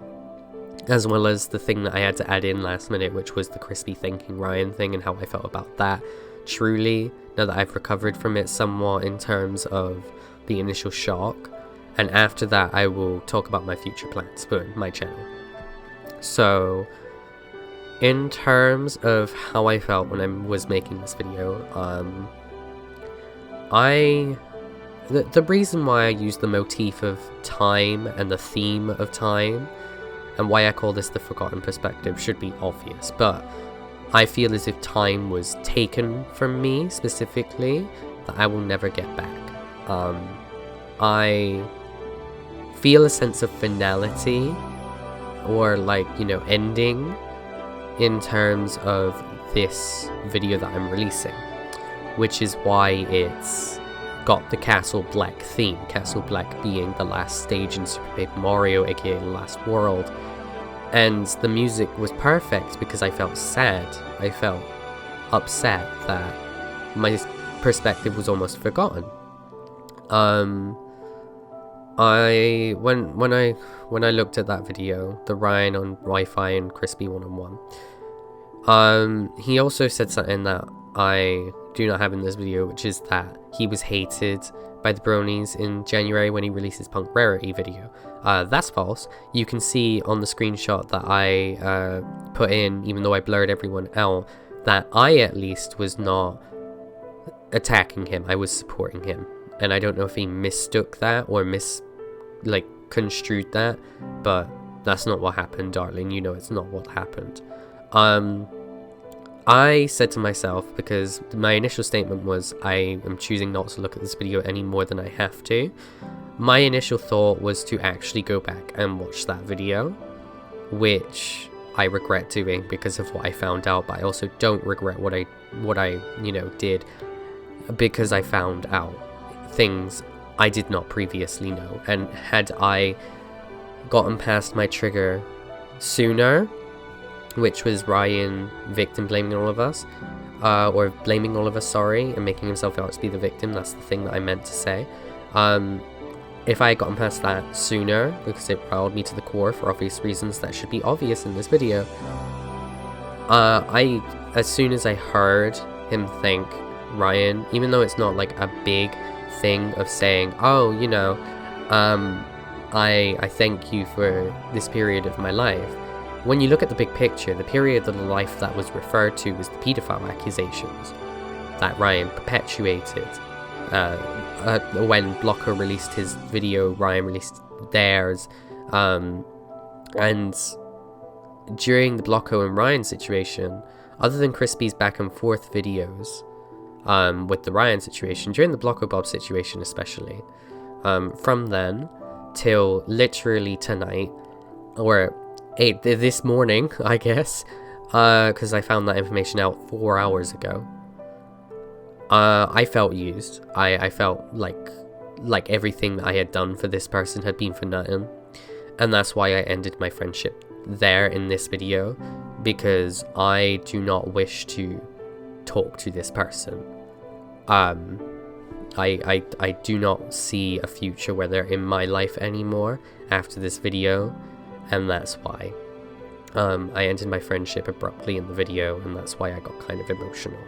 as well as the thing that I had to add in last minute, which was the crispy thanking Ryan thing and how I felt about that. Truly, now that I've recovered from it somewhat in terms of the initial shock, and after that I will talk about my future plans for my channel. So, in terms of how I felt when I was making this video, the reason why I use the motif of time and the theme of time, and why I call this the forgotten perspective, should be obvious, but I feel as if time was taken from me specifically, that I will never get back. I feel a sense of finality, or like, you know, ending, in terms of this video that I'm releasing, which is why it's got the Castle Black theme, Castle Black being the last stage in Super Paper Mario, aka the last world. And the music was perfect because I felt sad. I felt upset that my perspective was almost forgotten. When I looked at that video, the Ryan on Wi-Fi and Crispy one-on-one, he also said something that I do not have in this video, which is that he was hated by the Bronies in January when he released his Punk Rarity video. That's false. You can see on the screenshot that I put in, even though I blurred everyone out, that I at least was not attacking him, I was supporting him. And I don't know if he mistook that or construed that, but that's not what happened, darling. You know it's not what happened. I said to myself, because my initial statement was I am choosing not to look at this video any more than I have to, my initial thought was to actually go back and watch that video, which I regret doing because of what I found out, but I also don't regret what I did, because I found out things I did not previously know. And had I gotten past my trigger sooner, which was Ryan victim blaming all of us, or blaming all of us, sorry, and making himself out to be the victim, that's the thing that I meant to say. If I had gotten past that sooner, because it riled me to the core for obvious reasons that should be obvious in this video, as soon as I heard him thank Ryan, even though it's not like a big thing of saying, oh, you know, I thank you for this period of my life, when you look at the big picture, the period of the life that was referred to was the paedophile accusations that Ryan perpetuated. When Blocker released his video, Ryan released theirs, and during the Blocko and Ryan situation, other than Crispy's back and forth videos with the Ryan situation, during the Blocko Bob situation especially, from then till literally tonight, or this morning, I guess, because I found that information out 4 hours ago, I felt used. I felt like everything that I had done for this person had been for nothing, and that's why I ended my friendship there in this video, because I do not wish to talk to this person. I do not see a future where they're in my life anymore after this video, and that's why. I ended my friendship abruptly in the video, and that's why I got kind of emotional.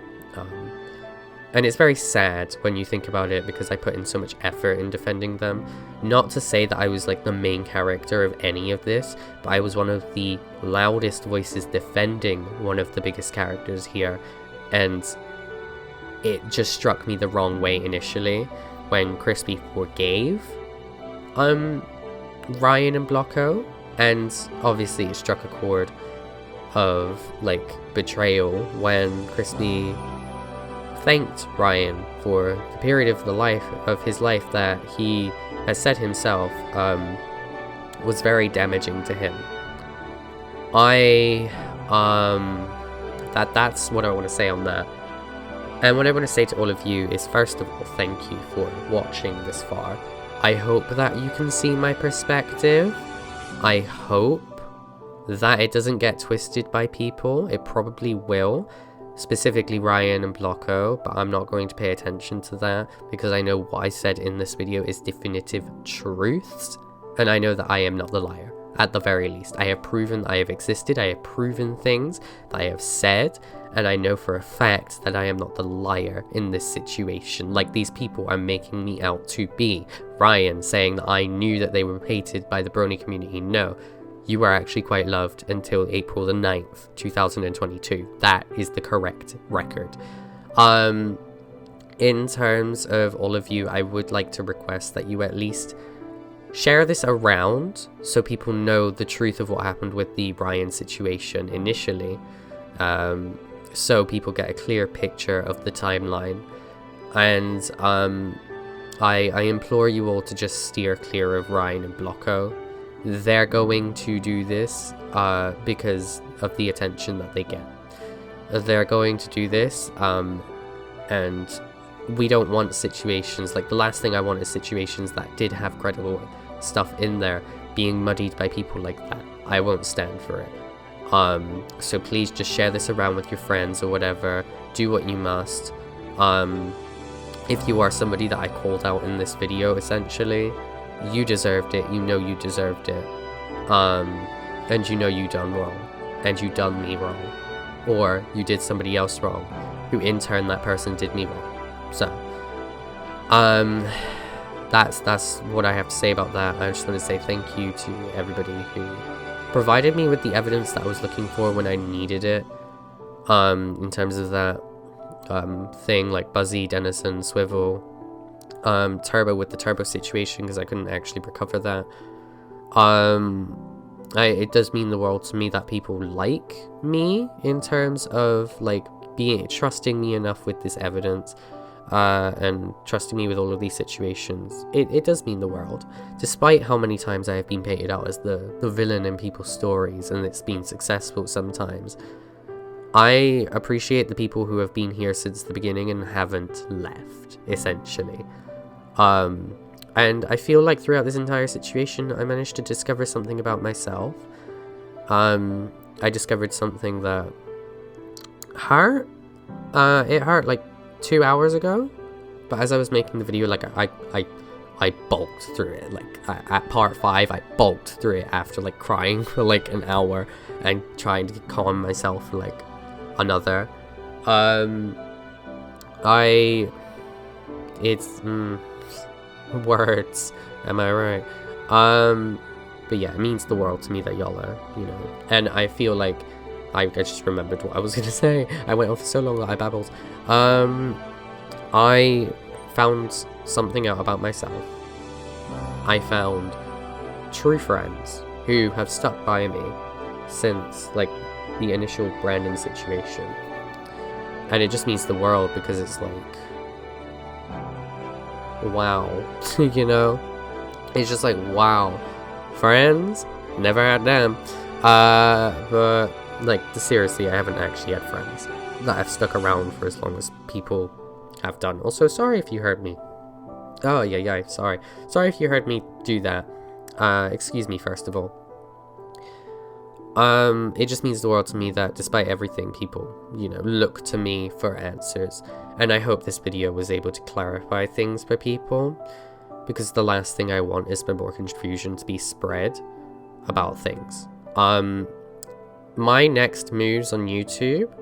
And it's very sad when you think about it, because I put in so much effort in defending them. Not to say that I was like the main character of any of this, but I was one of the loudest voices defending one of the biggest characters here, and it just struck me the wrong way initially when Crispy forgave Ryan and Blocko, and obviously it struck a chord of like betrayal when Crispy thanked Ryan for the period of his life that he has said himself was very damaging to him. That's what I want to say on that. And what I want to say to all of you is, first of all, thank you for watching this far. I hope that you can see my perspective. I hope that it doesn't get twisted by people. It probably will. Specifically Ryan and Blocko, but I'm not going to pay attention to that because I know what I said in this video is definitive truths, and I know that I am not the liar, at the very least. I have proven I have existed, I have proven things that I have said, and I know for a fact that I am not the liar in this situation, like these people are making me out to be. Ryan saying that I knew that they were hated by the Brony community. No. You were actually quite loved until April the 9th, 2022. That is the correct record. In terms of all of you, I would like to request that you at least share this around so people know the truth of what happened with the Ryan situation initially. So people get a clear picture of the timeline. And I implore you all to just steer clear of Ryan and Blocko. They're going to do this because of the attention that they get. They're going to do this, and we don't want situations, like the last thing I want is situations that did have credible stuff in there being muddied by people like that. I won't stand for it. So please just share this around with your friends or whatever. Do what you must. If you are somebody that I called out in this video, essentially, you deserved it, you know you deserved it, and you know you done wrong, and you done me wrong, or you did somebody else wrong, who in turn that person did me wrong. So, that's what I have to say about that. I just want to say thank you to everybody who provided me with the evidence that I was looking for when I needed it, in terms of that thing like Buzzy, Dennison, Swivel, Turbo with the Turbo situation, because I couldn't actually recover that. It does mean the world to me that people like me in terms of like trusting me enough with this evidence, and trusting me with all of these situations. It does mean the world, despite how many times I have been painted out as the villain in people's stories, and it's been successful sometimes. I appreciate the people who have been here since the beginning and haven't left, essentially. And I feel like throughout this entire situation, I managed to discover something about myself. I discovered something that hurt. It hurt like 2 hours ago, but as I was making the video, like I bulked through it. Like at part 5, I bulked through it after like crying for like an hour and trying to calm myself for like another. Words, am I right? But yeah, it means the world to me that y'all are, you know, and I feel like I just remembered what I was gonna say. I went on for so long that I babbled. I found something out about myself. I found true friends who have stuck by me since like the initial Brandon situation, and it just means the world, because it's like, wow. You know, it's just like, wow, friends, never had them. But like, seriously, I haven't actually had friends that have stuck around for as long as people have done. Also, sorry if you heard me. Oh yeah, sorry if you heard me do that. Excuse me, first of all. It just means the world to me that despite everything, people, you know, look to me for answers. And I hope this video was able to clarify things for people, because the last thing I want is for more confusion to be spread about things. My next moves on YouTube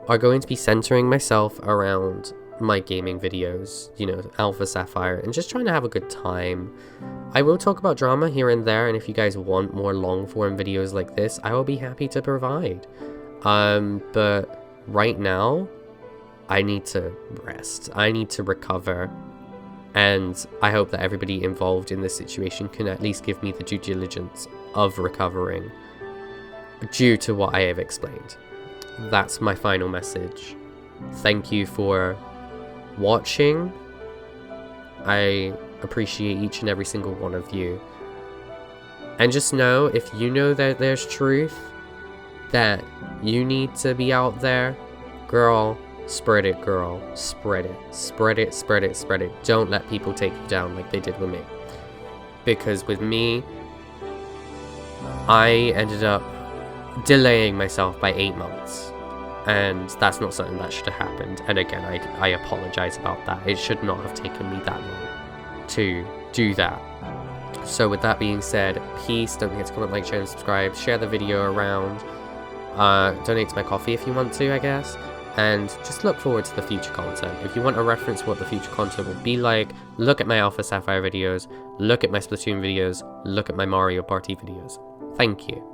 are going to be centering myself around my gaming videos, you know, Alpha Sapphire, and just trying to have a good time. I will talk about drama here and there, and if you guys want more long form videos like this, I will be happy to provide. But right now, I need to rest. I need to recover. And I hope that everybody involved in this situation can at least give me the due diligence of recovering due to what I have explained. That's my final message. Thank you for watching. I appreciate each and every single one of you. And just know, if you know that there's truth, that you need to be out there, girl, spread it, girl. Spread it. Spread it, spread it, spread it. Don't let people take you down like they did with me. Because with me, I ended up delaying myself by 8 months. And that's not something that should have happened. And again, I apologize about that. It should not have taken me that long to do that. So with that being said, peace. Don't forget to comment, like, share, and subscribe. Share the video around. Donate to my coffee if you want to, I guess. And just look forward to the future content. If you want a reference to what the future content will be like, look at my Alpha Sapphire videos, look at my Splatoon videos, look at my Mario Party videos. Thank you.